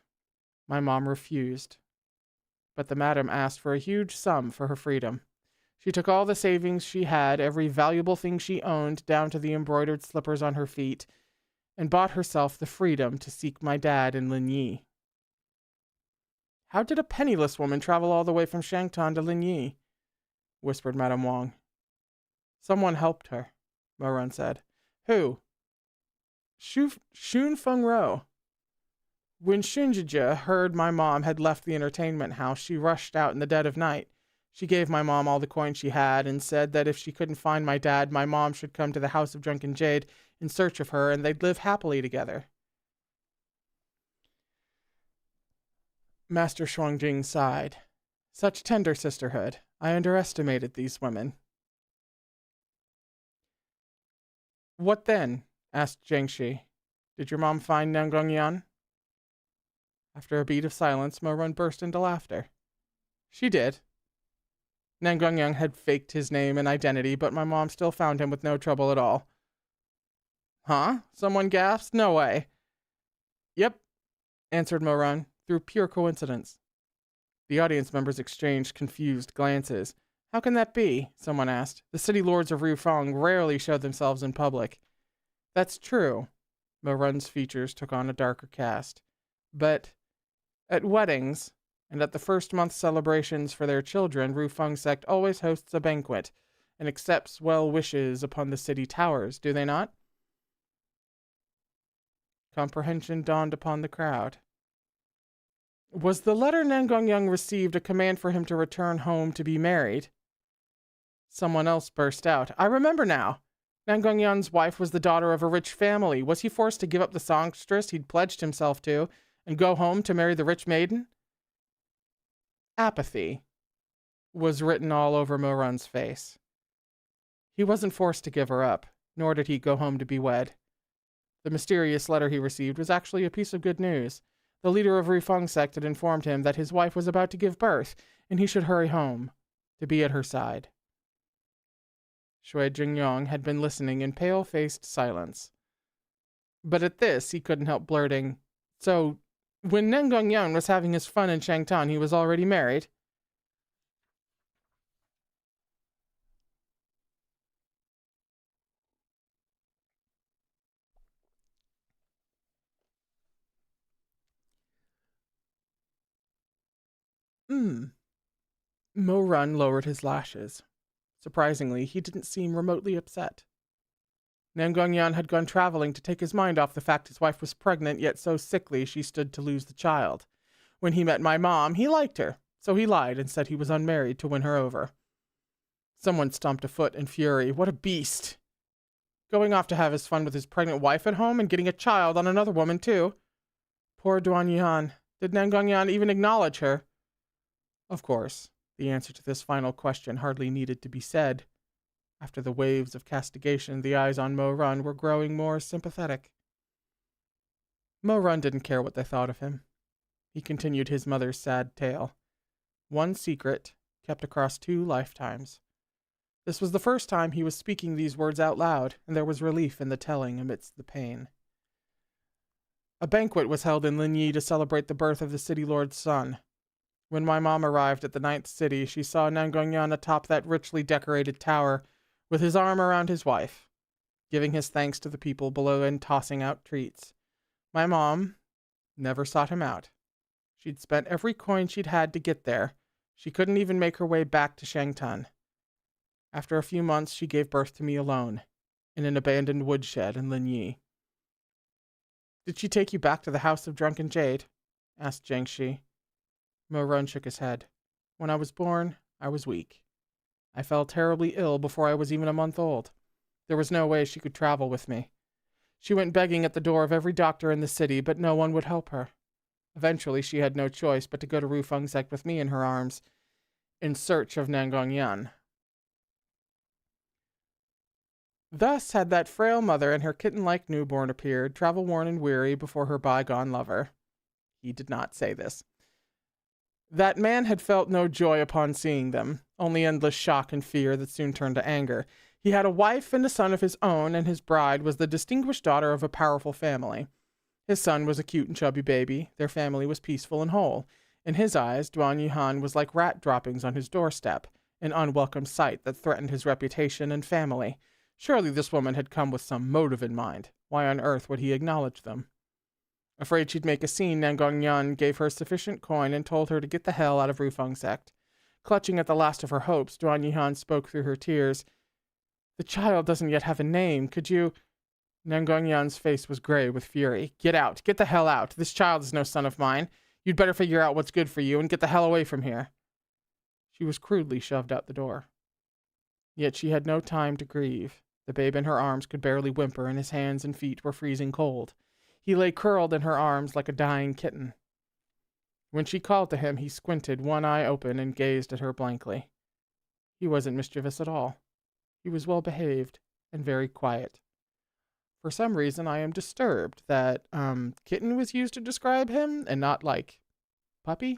A: My mom refused. But the madam asked for a huge sum for her freedom. She took all the savings she had, every valuable thing she owned, down to the embroidered slippers on her feet, and bought herself the freedom to seek my dad in Linyi. How did a penniless woman travel all the way from Shangtan to Linyi? Whispered Madame Wang. Someone helped her, Mo Run said. Who? Shun Feng Ro. When Shunjia heard my mom had left the entertainment house, she rushed out in the dead of night. She gave my mom all the coin she had and said that if she couldn't find my dad, my mom should come to the House of Drunken Jade in search of her, and they'd live happily together. Master Shuangjing sighed. Such tender sisterhood. I underestimated these women. What then? asked Jiangshi. Did your mom find Nangongyan? After a beat of silence, Mo-run burst into laughter. She did. Nangongyan had faked his name and identity, but my mom still found him with no trouble at all. Huh? Someone gasped. No way. Yep, answered Mo-run, through pure coincidence. The audience members exchanged confused glances. How can that be? Someone asked. The city lords of Rufang rarely showed themselves in public. That's true. Mo-run's features took on a darker cast. But at weddings and at the first-month celebrations for their children, Rufang sect always hosts a banquet and accepts well wishes upon the city towers, do they not? Comprehension dawned upon the crowd. Was the letter Nangongyan received a command for him to return home to be married? Someone else burst out. I remember now. Nangongyan's wife was the daughter of a rich family. Was he forced to give up the songstress he'd pledged himself to and go home to marry the rich maiden? Apathy was written all over Mo-run's face. He wasn't forced to give her up, nor did he go home to be wed. The mysterious letter he received was actually a piece of good news. The leader of Rufang sect had informed him that his wife was about to give birth, and he should hurry home, to be at her side. Shui Jingyong had been listening in pale-faced silence. But at this, he couldn't help blurting, So, when Nangongyan was having his fun in Shangtan, he was already married? Mo-run lowered his lashes. Surprisingly, he didn't seem remotely upset. Nangongyan had gone traveling to take his mind off the fact his wife was pregnant, yet so sickly she stood to lose the child. When he met my mom, he liked her, so he lied and said he was unmarried to win her over. Someone stomped a foot in fury. What a beast! Going off to have his fun with his pregnant wife at home and getting a child on another woman, too. Poor Duan Yihan. Did Nangongyan even acknowledge her? Of course, the answer to this final question hardly needed to be said. After the waves of castigation, the eyes on Mo-run were growing more sympathetic. Mo-run didn't care what they thought of him. He continued his mother's sad tale. One secret kept across 2 lifetimes. This was the first time he was speaking these words out loud, and there was relief in the telling amidst the pain. A banquet was held in Linyi to celebrate the birth of the city lord's son. When my mom arrived at the 9th city, she saw Nangongyan atop that richly decorated tower, with his arm around his wife, giving his thanks to the people below and tossing out treats. My mom never sought him out. She'd spent every coin she'd had to get there. She couldn't even make her way back to Shangtan. After a few months, she gave birth to me alone, in an abandoned woodshed in Linyi. Did she take you back to the House of Drunken Jade? Asked Jiangshi. Mo-run shook his head. When I was born, I was weak. I fell terribly ill before I was even a month old. There was no way she could travel with me. She went begging at the door of every doctor in the city, but no one would help her. Eventually, she had no choice but to go to Rufang sect with me in her arms, in search of Nangongyan. Thus had that frail mother and her kitten-like newborn appeared, travel-worn and weary, before her bygone lover. He did not say this. That man had felt no joy upon seeing them, only endless shock and fear that soon turned to anger. He had a wife and a son of his own, and his bride was the distinguished daughter of a powerful family. His son was a cute and chubby baby. Their family was peaceful and whole. In his eyes, Duan Yihan was like rat droppings on his doorstep, an unwelcome sight that threatened his reputation and family. Surely this woman had come with some motive in mind. Why on earth would he acknowledge them? Afraid she'd make a scene, Nangongyan gave her sufficient coin and told her to get the hell out of Rufang sect. Clutching at the last of her hopes, Duan Yihan spoke through her tears. The child doesn't yet have a name. Could you... Nangongyan's face was gray with fury. Get out. Get the hell out. This child is no son of mine. You'd better figure out what's good for you and get the hell away from here. She was crudely shoved out the door. Yet she had no time to grieve. The babe in her arms could barely whimper, and his hands and feet were freezing cold. He lay curled in her arms like a dying kitten. When she called to him, he squinted, one eye open, and gazed at her blankly. He wasn't mischievous at all. He was well behaved and very quiet. For some reason, I am disturbed that kitten was used to describe him and not like puppy.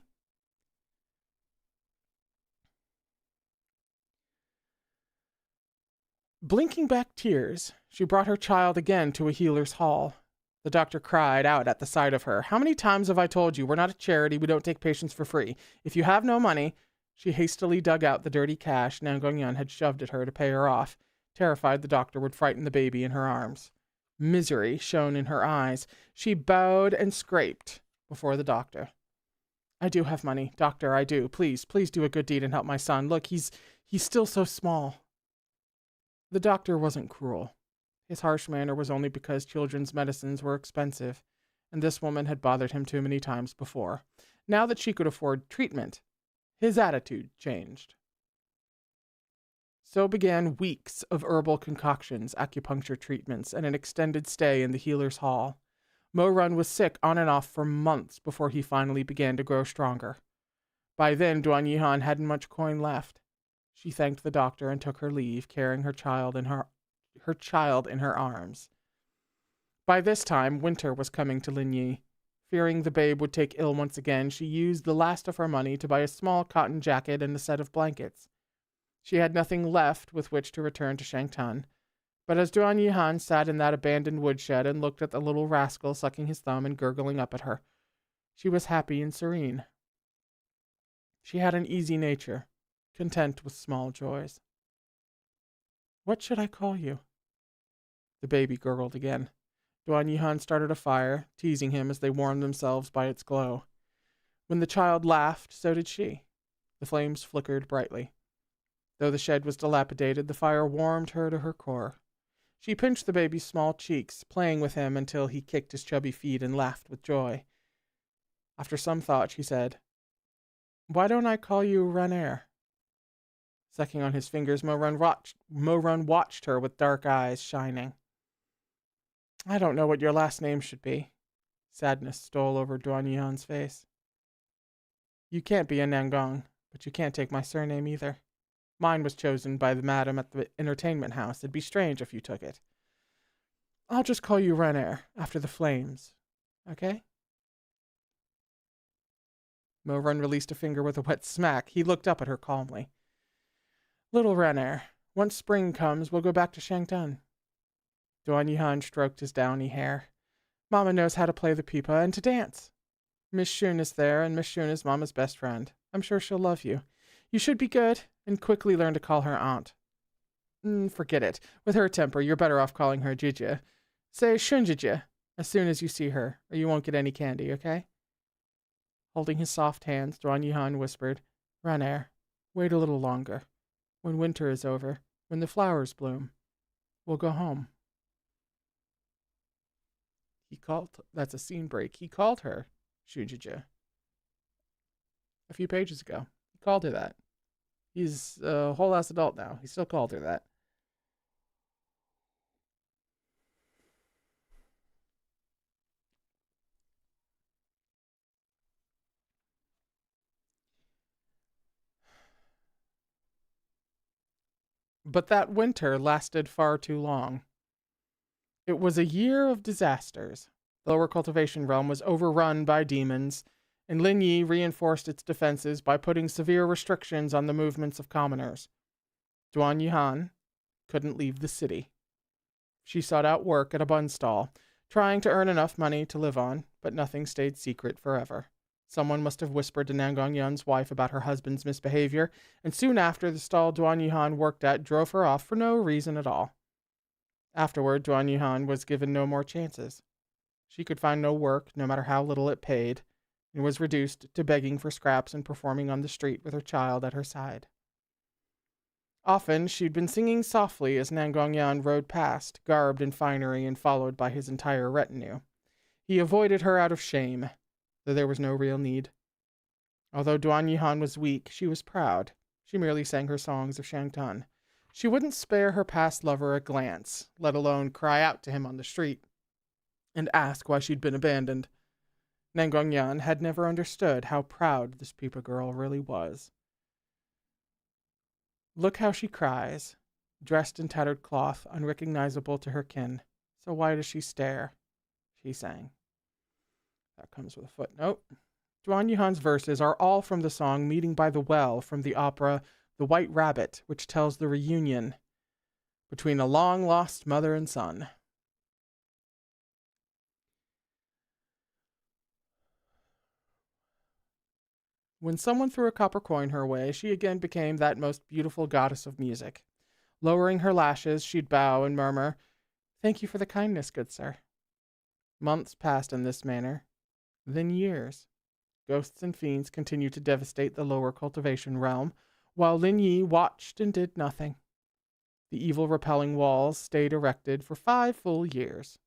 A: Blinking back tears, she brought her child again to a healer's hall. The doctor cried out at the sight of her. How many times have I told you we're not a charity, we don't take patients for free. If you have no money, she hastily dug out the dirty cash Nangongyan had shoved at her to pay her off, terrified the doctor would frighten the baby in her arms. Misery shone in her eyes. She bowed and scraped before the doctor. I do have money, doctor, I do. Please do a good deed and help my son. Look, he's still so small. The doctor wasn't cruel. His harsh manner was only because children's medicines were expensive, and this woman had bothered him too many times before. Now that she could afford treatment, his attitude changed. So began weeks of herbal concoctions, acupuncture treatments, and an extended stay in the healer's hall. Mo Run was sick on and off for months before he finally began to grow stronger. By then, Duan Yihan hadn't much coin left. She thanked the doctor and took her leave, carrying her child in her arms. By this time, winter was coming to Linyi. Fearing the babe would take ill once again, she used the last of her money to buy a small cotton jacket and a set of blankets. She had nothing left with which to return to Shangtan, but as Duan Yihan sat in that abandoned woodshed and looked at the little rascal sucking his thumb and gurgling up at her, she was happy and serene. She had an easy nature, content with small joys. What should I call you? The baby gurgled again. Duan Yihan started a fire, teasing him as they warmed themselves by its glow. When the child laughed, so did she. The flames flickered brightly. Though the shed was dilapidated, the fire warmed her to her core. She pinched the baby's small cheeks, playing with him until he kicked his chubby feet and laughed with joy. After some thought, she said, Why don't I call you Renair? Sucking on his fingers, Mo Run watched her with dark eyes shining. I don't know what your last name should be. Sadness stole over Duan Yihan's face. You can't be a Nangong, but you can't take my surname either. Mine was chosen by the madam at the entertainment house. It'd be strange if you took it. I'll just call you Renair, after the flames. Okay? Mo Run released a finger with a wet smack. He looked up at her calmly. Little Renair, once spring comes, we'll go back to Shangtan. Duan Yihan stroked his downy hair. Mama knows how to play the pipa and to dance. Miss Shun is there, and Miss Shun is Mama's best friend. I'm sure she'll love you. You should be good, and quickly learn to call her aunt. Forget it. With her temper, you're better off calling her Jijia. Say Shunjijia as soon as you see her, or you won't get any candy, okay? Holding his soft hands, Duan Yihan whispered, Renair, wait a little longer. When winter is over, when the flowers bloom, we'll go home. That's a scene break. He called her Shunjijia a few pages ago. He called her that. He's a whole-ass adult now. He still called her that. But that winter lasted far too long. It was a year of disasters. The lower cultivation realm was overrun by demons, and Linyi reinforced its defenses by putting severe restrictions on the movements of commoners. Duan Yihan couldn't leave the city. She sought out work at a bun stall, trying to earn enough money to live on, but nothing stayed secret forever. Someone must have whispered to Nangongyan's wife about her husband's misbehavior, and soon after, the stall Duan Yihan worked at drove her off for no reason at all. Afterward, Duan Yihan was given no more chances. She could find no work, no matter how little it paid, and was reduced to begging for scraps and performing on the street with her child at her side. Often, she'd been singing softly as Nangongyan rode past, garbed in finery and followed by his entire retinue. He avoided her out of shame, though there was no real need. Although Duan Yihan was weak, she was proud. She merely sang her songs of Shangtan. She wouldn't spare her past lover a glance, let alone cry out to him on the street and ask why she'd been abandoned. Nangongyan had never understood how proud this Pipa girl really was. Look how she cries, dressed in tattered cloth, unrecognizable to her kin, So why does she stare? She sang. That comes with a footnote. Duan Yihan's verses are all from the song Meeting by the Well from the opera The White Rabbit, which tells the reunion between a long-lost mother and son. When someone threw a copper coin her way, she again became that most beautiful goddess of music. Lowering her lashes, she'd bow and murmur, "Thank you for the kindness, good sir." Months passed in this manner, then years. Ghosts and fiends continued to devastate the lower cultivation realm, while Lin Yi watched and did nothing. The evil-repelling walls stayed erected for 5 full years.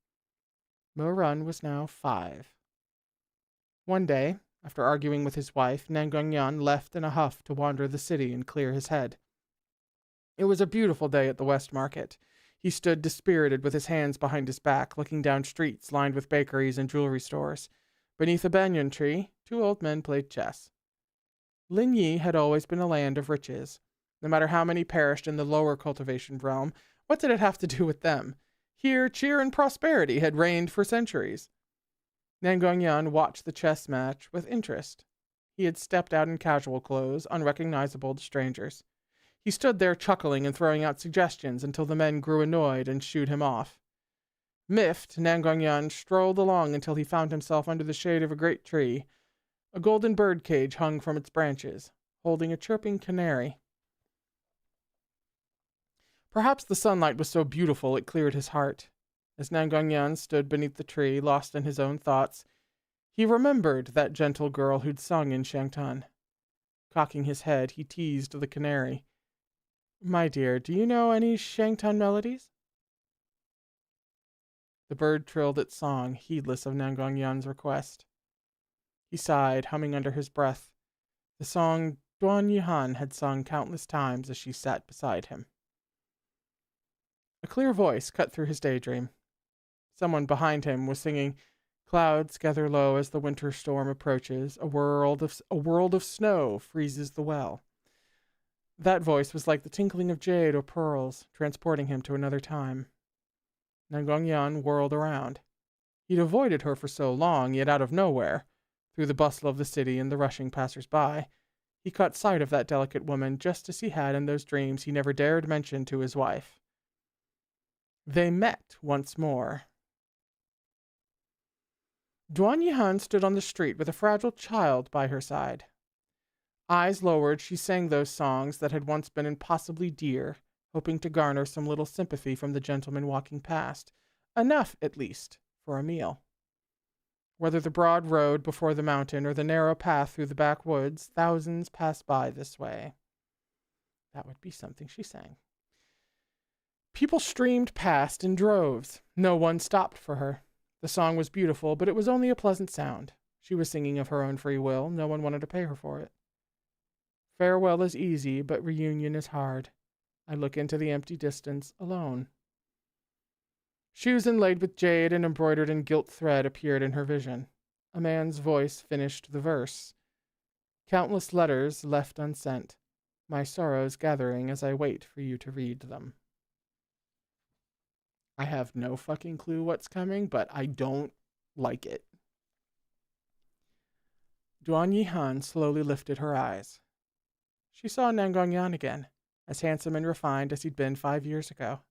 A: Mo Run was now 5. One day, after arguing with his wife, Nangongyan left in a huff to wander the city and clear his head. It was a beautiful day at the West Market. He stood dispirited with his hands behind his back, looking down streets lined with bakeries and jewelry stores. Beneath a banyan tree, 2 old men played chess. Lin Yi had always been a land of riches. No matter how many perished in the lower cultivation realm, what did it have to do with them? Here, cheer and prosperity had reigned for centuries. Nangongyan watched the chess match with interest. He had stepped out in casual clothes, unrecognizable to strangers. He stood there chuckling and throwing out suggestions until the men grew annoyed and shooed him off. Miffed, Nangongyan strolled along until he found himself under the shade of a great tree. A golden bird cage hung from its branches, holding a chirping canary. Perhaps the sunlight was so beautiful it cleared his heart. As Nangongyan stood beneath the tree, lost in his own thoughts, he remembered that gentle girl who'd sung in Shangtan. Cocking his head, he teased the canary. "My dear, do you know any Shangtan melodies?" The bird trilled its song, heedless of Nangongyan's request. He sighed, humming under his breath, the song Duan Yihan had sung countless times as she sat beside him. A clear voice cut through his daydream. Someone behind him was singing, "Clouds gather low as the winter storm approaches. A world of snow freezes the well." That voice was like the tinkling of jade or pearls, transporting him to another time. Nangongyan whirled around. He'd avoided her for so long, yet out of nowhere, through the bustle of the city and the rushing passers-by, he caught sight of that delicate woman just as he had in those dreams he never dared mention to his wife. They met once more. Duan Yihan stood on the street with a fragile child by her side. Eyes lowered, she sang those songs that had once been impossibly dear, hoping to garner some little sympathy from the gentleman walking past, enough, at least, for a meal. Whether the broad road before the mountain or the narrow path through the backwoods, thousands passed by this way. That would be something, she sang. People streamed past in droves. No one stopped for her. The song was beautiful, but it was only a pleasant sound. She was singing of her own free will. No one wanted to pay her for it. Farewell is easy, but reunion is hard. I look into the empty distance alone. Shoes inlaid with jade and embroidered in gilt thread appeared in her vision. A man's voice finished the verse. Countless letters left unsent. My sorrows gathering as I wait for you to read them. I have no fucking clue what's coming, but I don't like it. Duan Yihan slowly lifted her eyes. She saw Nangongyan again, as handsome and refined as he'd been 5 years ago.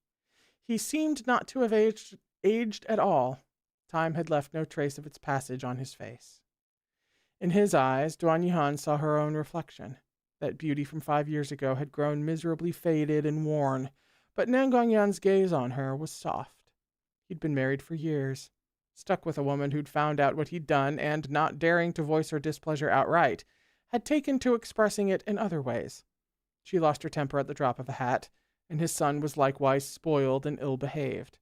A: He seemed not to have aged at all. Time had left no trace of its passage on his face. In his eyes, Duan Yihan saw her own reflection. That beauty from 5 years ago had grown miserably faded and worn, but Nangongyan's gaze on her was soft. He'd been married for years, stuck with a woman who'd found out what he'd done and, not daring to voice her displeasure outright, had taken to expressing it in other ways. She lost her temper at the drop of a hat, and his son was likewise spoiled and ill-behaved.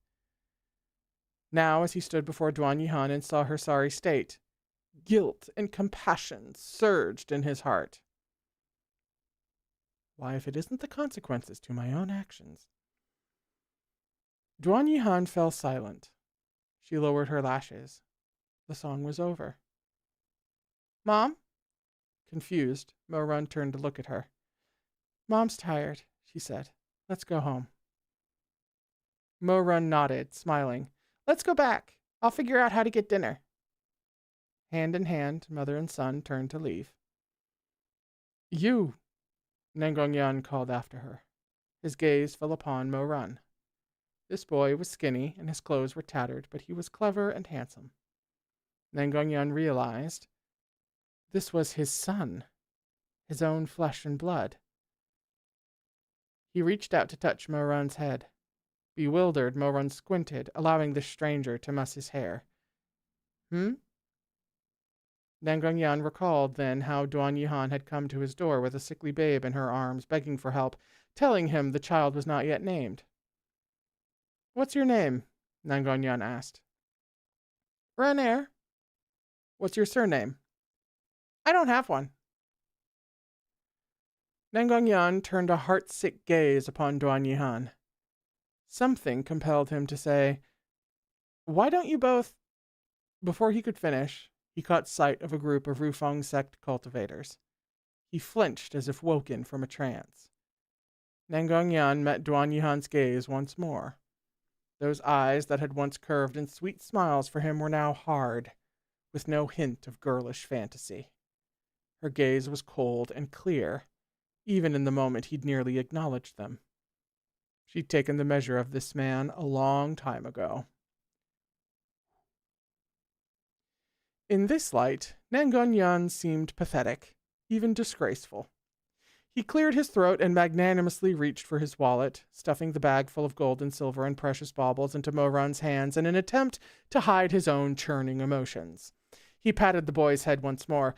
A: Now, as he stood before Duan Yihan and saw her sorry state, guilt and compassion surged in his heart. Why, if it isn't the consequences to my own actions? Duan Yihan fell silent. She lowered her lashes. The song was over. Mom? Confused, Mo Run turned to look at her. Mom's tired, she said. Let's go home. Mo Run nodded, smiling. Let's go back. I'll figure out how to get dinner. Hand in hand, mother and son turned to leave. You, Nangongyan called after her. His gaze fell upon Mo Run. This boy was skinny and his clothes were tattered, but he was clever and handsome. Nangongyan realized this was his son, his own flesh and blood. He reached out to touch Mo Run's head. Bewildered, Mo Run squinted, allowing the stranger to muss his hair. Nangongyan recalled then how Duan Yihan had come to his door with a sickly babe in her arms, begging for help, telling him the child was not yet named. What's your name? Nangongyan asked. Renair. What's your surname? I don't have one. Nangongyan turned a heart-sick gaze upon Duan Yihan. Something compelled him to say, Why don't you both... Before he could finish, he caught sight of a group of Rufeng sect cultivators. He flinched as if woken from a trance. Nangongyan met Duan Yihan's gaze once more. Those eyes that had once curved in sweet smiles for him were now hard, with no hint of girlish fantasy. Her gaze was cold and clear, even in the moment he'd nearly acknowledged them. She'd taken the measure of this man a long time ago. In this light, Nangongyan seemed pathetic, even disgraceful. He cleared his throat and magnanimously reached for his wallet, stuffing the bag full of gold and silver and precious baubles into Mo Run's hands in an attempt to hide his own churning emotions. He patted the boy's head once more.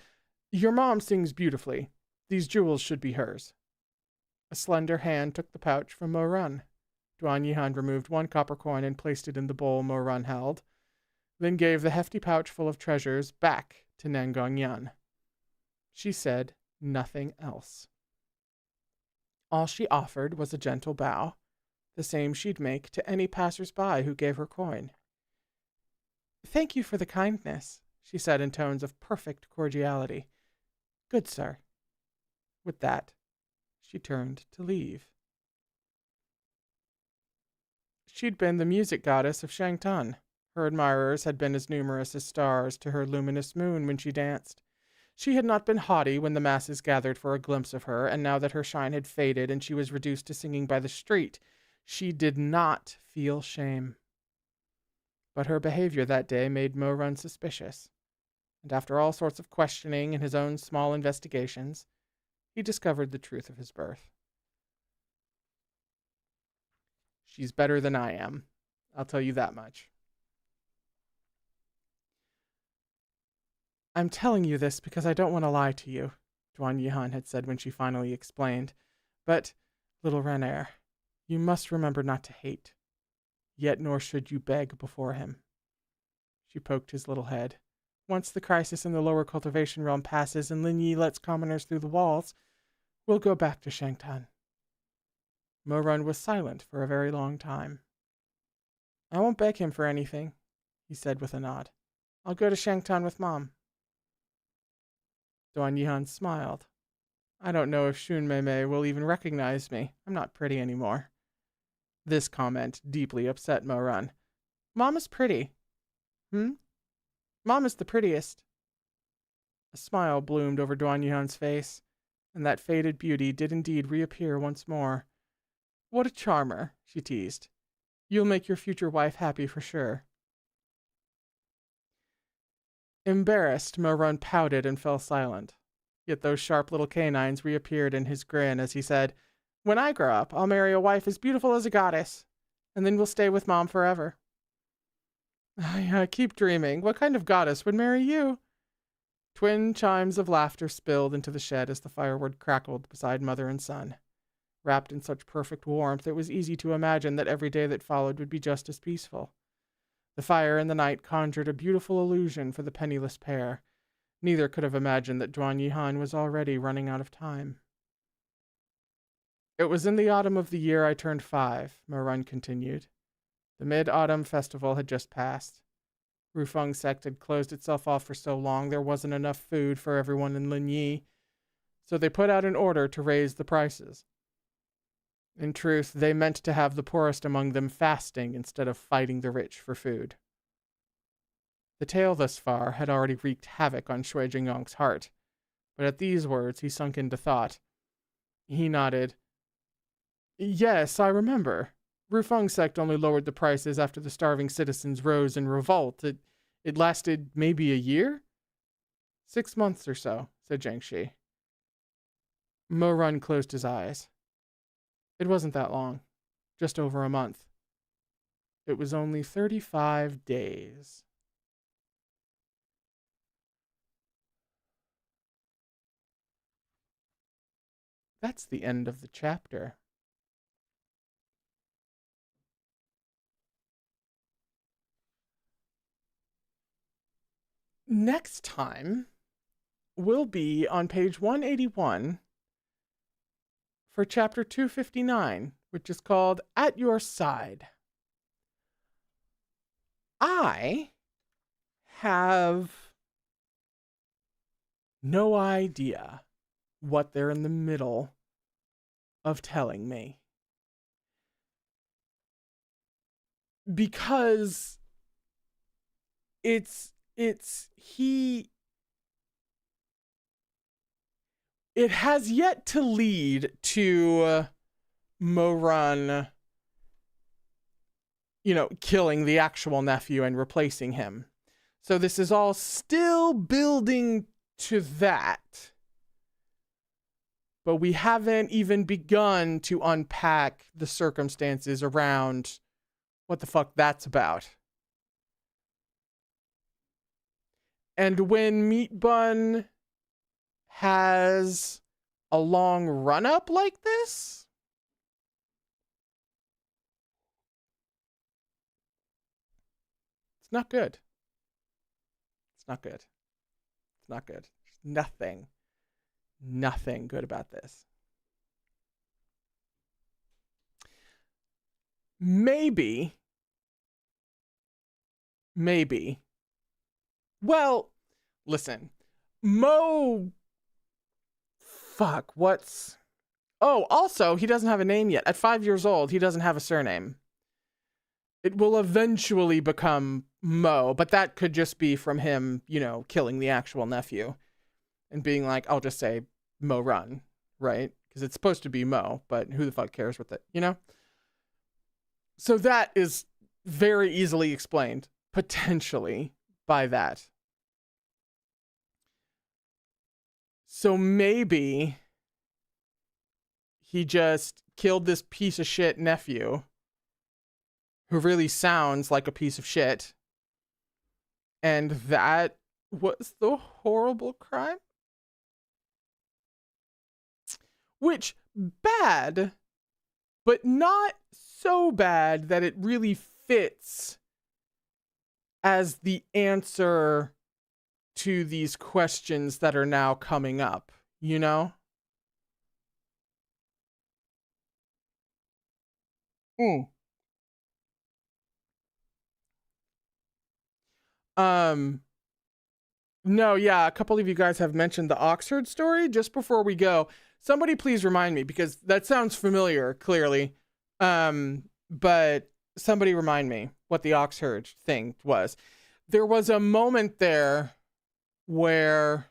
A: Your mom sings beautifully. These jewels should be hers. A slender hand took the pouch from Mo Run. Duan Yihan removed one copper coin and placed it in the bowl Mo Run held, then gave the hefty pouch full of treasures back to Nangongyan. She said nothing else. All she offered was a gentle bow, the same she'd make to any passers-by who gave her coin. Thank you for the kindness, she said in tones of perfect cordiality. Good sir. With that, she turned to leave. She'd been the music goddess of Shangtan. Her admirers had been as numerous as stars to her luminous moon when she danced. She had not been haughty when the masses gathered for a glimpse of her, and now that her shine had faded and she was reduced to singing by the street, she did not feel shame. But her behavior that day made Mo Run suspicious, and after all sorts of questioning and his own small investigations, he discovered the truth of his birth. She's better than I am, I'll tell you that much. I'm telling you this because I don't want to lie to you, Duan Yihan had said when she finally explained. But, little Renair, you must remember not to hate. Yet nor should you beg before him. She poked his little head. Once the crisis in the lower cultivation realm passes and Lin Yi lets commoners through the walls, we'll go back to Shangtan. Mo Run was silent for a very long time. I won't beg him for anything, he said with a nod. I'll go to Shangtan with Mom. Duan Yihan smiled. I don't know if Shun Mei Mei will even recognize me. I'm not pretty anymore. This comment deeply upset Mo Run. Mom is pretty. Mom is the prettiest. A smile bloomed over Duan Yihan's face, and that faded beauty did indeed reappear once more. What a charmer, she teased. You'll make your future wife happy for sure. Embarrassed, Mo Run pouted and fell silent. Yet those sharp little canines reappeared in his grin as he said, When I grow up, I'll marry a wife as beautiful as a goddess, and then we'll stay with Mom forever. I keep dreaming. What kind of goddess would marry you? Twin chimes of laughter spilled into the shed as the firewood crackled beside mother and son. Wrapped in such perfect warmth, it was easy to imagine that every day that followed would be just as peaceful. The fire in the night conjured a beautiful illusion for the penniless pair. Neither could have imagined that Duan Yihan was already running out of time. It was in the autumn of the year I turned 5, Mo Run continued. The mid-autumn festival had just passed. Rufeng sect had closed itself off for so long there wasn't enough food for everyone in Lin Yi, so they put out an order to raise the prices. In truth, they meant to have the poorest among them fasting instead of fighting the rich for food. The tale thus far had already wreaked havoc on Shui Jingyong's heart, but at these words he sunk into thought. He nodded. Yes, I remember. Rufeng's sect only lowered the prices after the starving citizens rose in revolt. It lasted maybe a year? 6 months or so, said Jiangshi. Mo Run closed his eyes. It wasn't that long. Just over a month. It was only 35 days. That's the end of the chapter. Next time, we'll be on page 181 for chapter 259, which is called At Your Side. I have no idea what they're in the middle of telling me. Because it has yet to lead to Mo Run, killing the actual nephew and replacing him. So this is all still building to that. But we haven't even begun to unpack the circumstances around what the fuck that's about. And when Meat Bun has a long run-up like this, it's not good. It's not good. It's not good. There's nothing good about this. Maybe. Well, listen. Oh, also, he doesn't have a name yet. At 5 years old, he doesn't have a surname. It will eventually become Mo, but that could just be from him, killing the actual nephew and being like, I'll just say Mo Run, right? Because it's supposed to be Mo, but who the fuck cares with it, So that is very easily explained, potentially, by that. So maybe he just killed this piece of shit nephew who really sounds like a piece of shit. And that was the horrible crime? Which, bad, but not so bad that it really fits as the answer to these questions that are now coming up, No, yeah, a couple of you guys have mentioned the Oxford story. Just before we go, somebody please remind me, because that sounds familiar, clearly. But somebody remind me what the Oxford thing was. There was a moment there where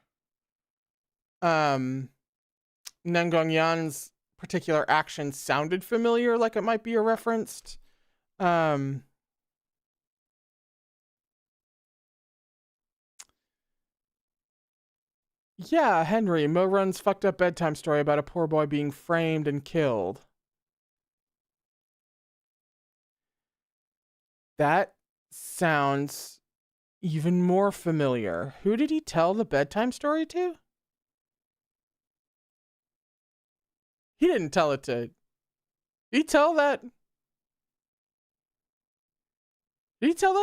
A: Nangongyan's particular action sounded familiar, like it might be a referenced. Yeah, Henry, Mo Run's fucked up bedtime story about a poor boy being framed and killed. That sounds even more familiar. Who did he tell the bedtime story to? He didn't tell it to... Did he tell that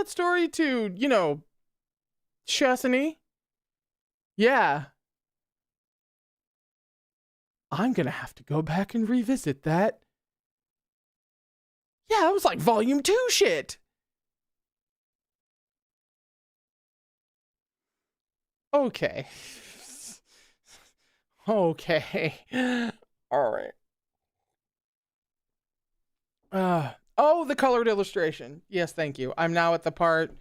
A: story to, Chastity? Yeah. I'm gonna have to go back and revisit that. Yeah, it was like volume 2 shit. Okay. Okay. All right. Oh, the colored illustration. Yes, thank you. I'm now at the part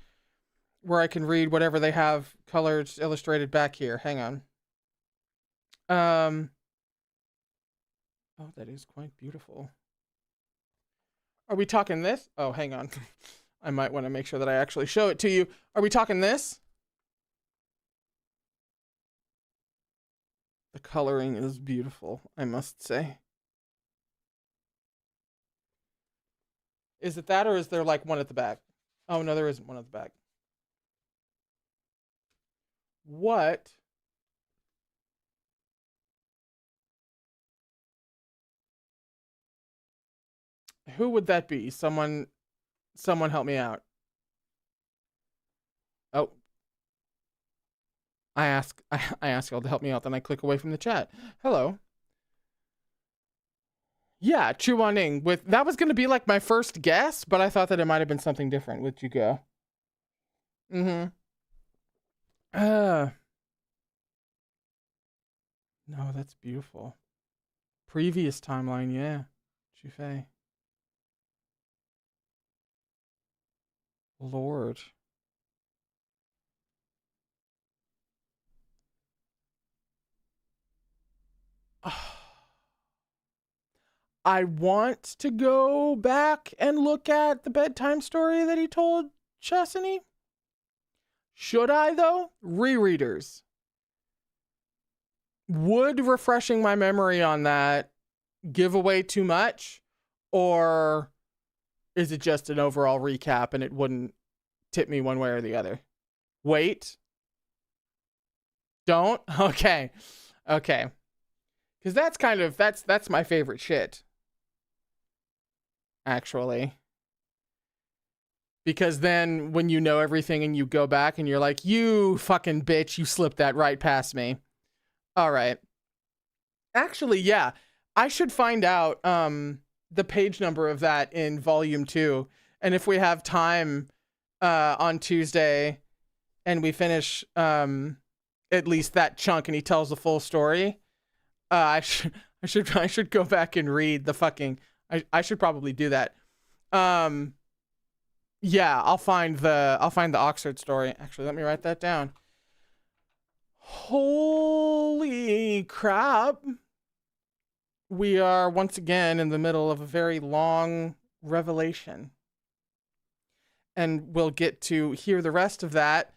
A: where I can read whatever they have colored illustrated back here. Hang on. Oh, that is quite beautiful. Are we talking this? Oh, hang on. I might want to make sure that I actually show it to you. Are we talking this? The coloring is beautiful, I must say. Is it that, or is there like one at the back? Oh, no, there isn't one at the back. What? Who would that be? Someone help me out. Oh. I ask y'all to help me out, then I click away from the chat. Hello. Yeah, Chu Waning with that was gonna be like my first guess, but I thought that it might have been something different with you go. Mm-hmm. No, that's beautiful. Previous timeline, yeah. Chufei. Lord. I want to go back and look at the bedtime story that he told Chesney. Should I, though? Rereaders. Would refreshing my memory on that give away too much? Or is it just an overall recap and it wouldn't tip me one way or the other? Wait. Don't? Okay. Okay. Because that's kind of, that's my favorite shit. Actually. Because then when you know everything and you go back and you're like, you fucking bitch, you slipped that right past me. All right. Actually, yeah. I should find out the page number of that in volume 2. And if we have time on Tuesday and we finish at least that chunk and he tells the full story, I should go back and read the fucking I should probably do that. Yeah, I'll find the Oxford story. Actually, let me write that down. Holy crap. We are once again in the middle of a very long revelation. And we'll get to hear the rest of that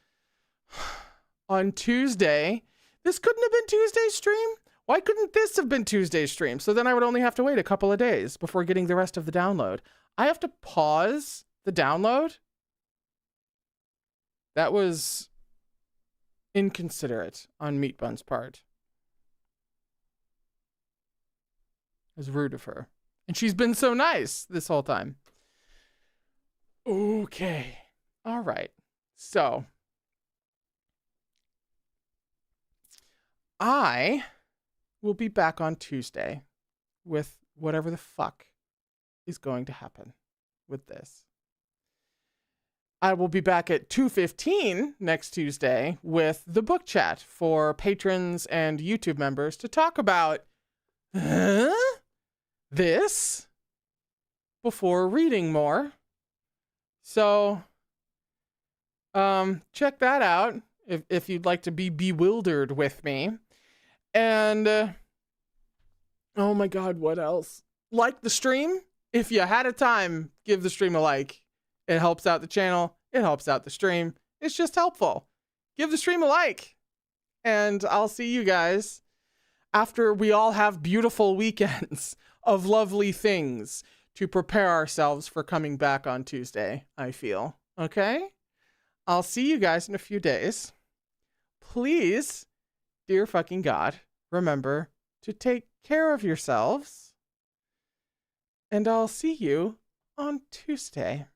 A: on Tuesday. This couldn't have been Tuesday's stream? Why couldn't this have been Tuesday's stream? So then I would only have to wait a couple of days before getting the rest of the download. I have to pause the download? That was inconsiderate on Meat Bun's part. It was rude of her. And she's been so nice this whole time. Okay. All right. So I will be back on Tuesday with whatever the fuck is going to happen with this. I will be back at 2:15 next Tuesday with the book chat for patrons and YouTube members to talk about this before reading more. So check that out if you'd like to be bewildered with me. And oh my god, what else? Like the stream. If you had a time, give the stream a like. It helps out the channel. It helps out the stream. It's just helpful. Give the stream a like. And I'll see you guys after we all have beautiful weekends of lovely things to prepare ourselves for coming back on Tuesday, I feel. Okay? I'll see you guys in a few days. Please, dear fucking God, remember to take care of yourselves. And I'll see you on Tuesday.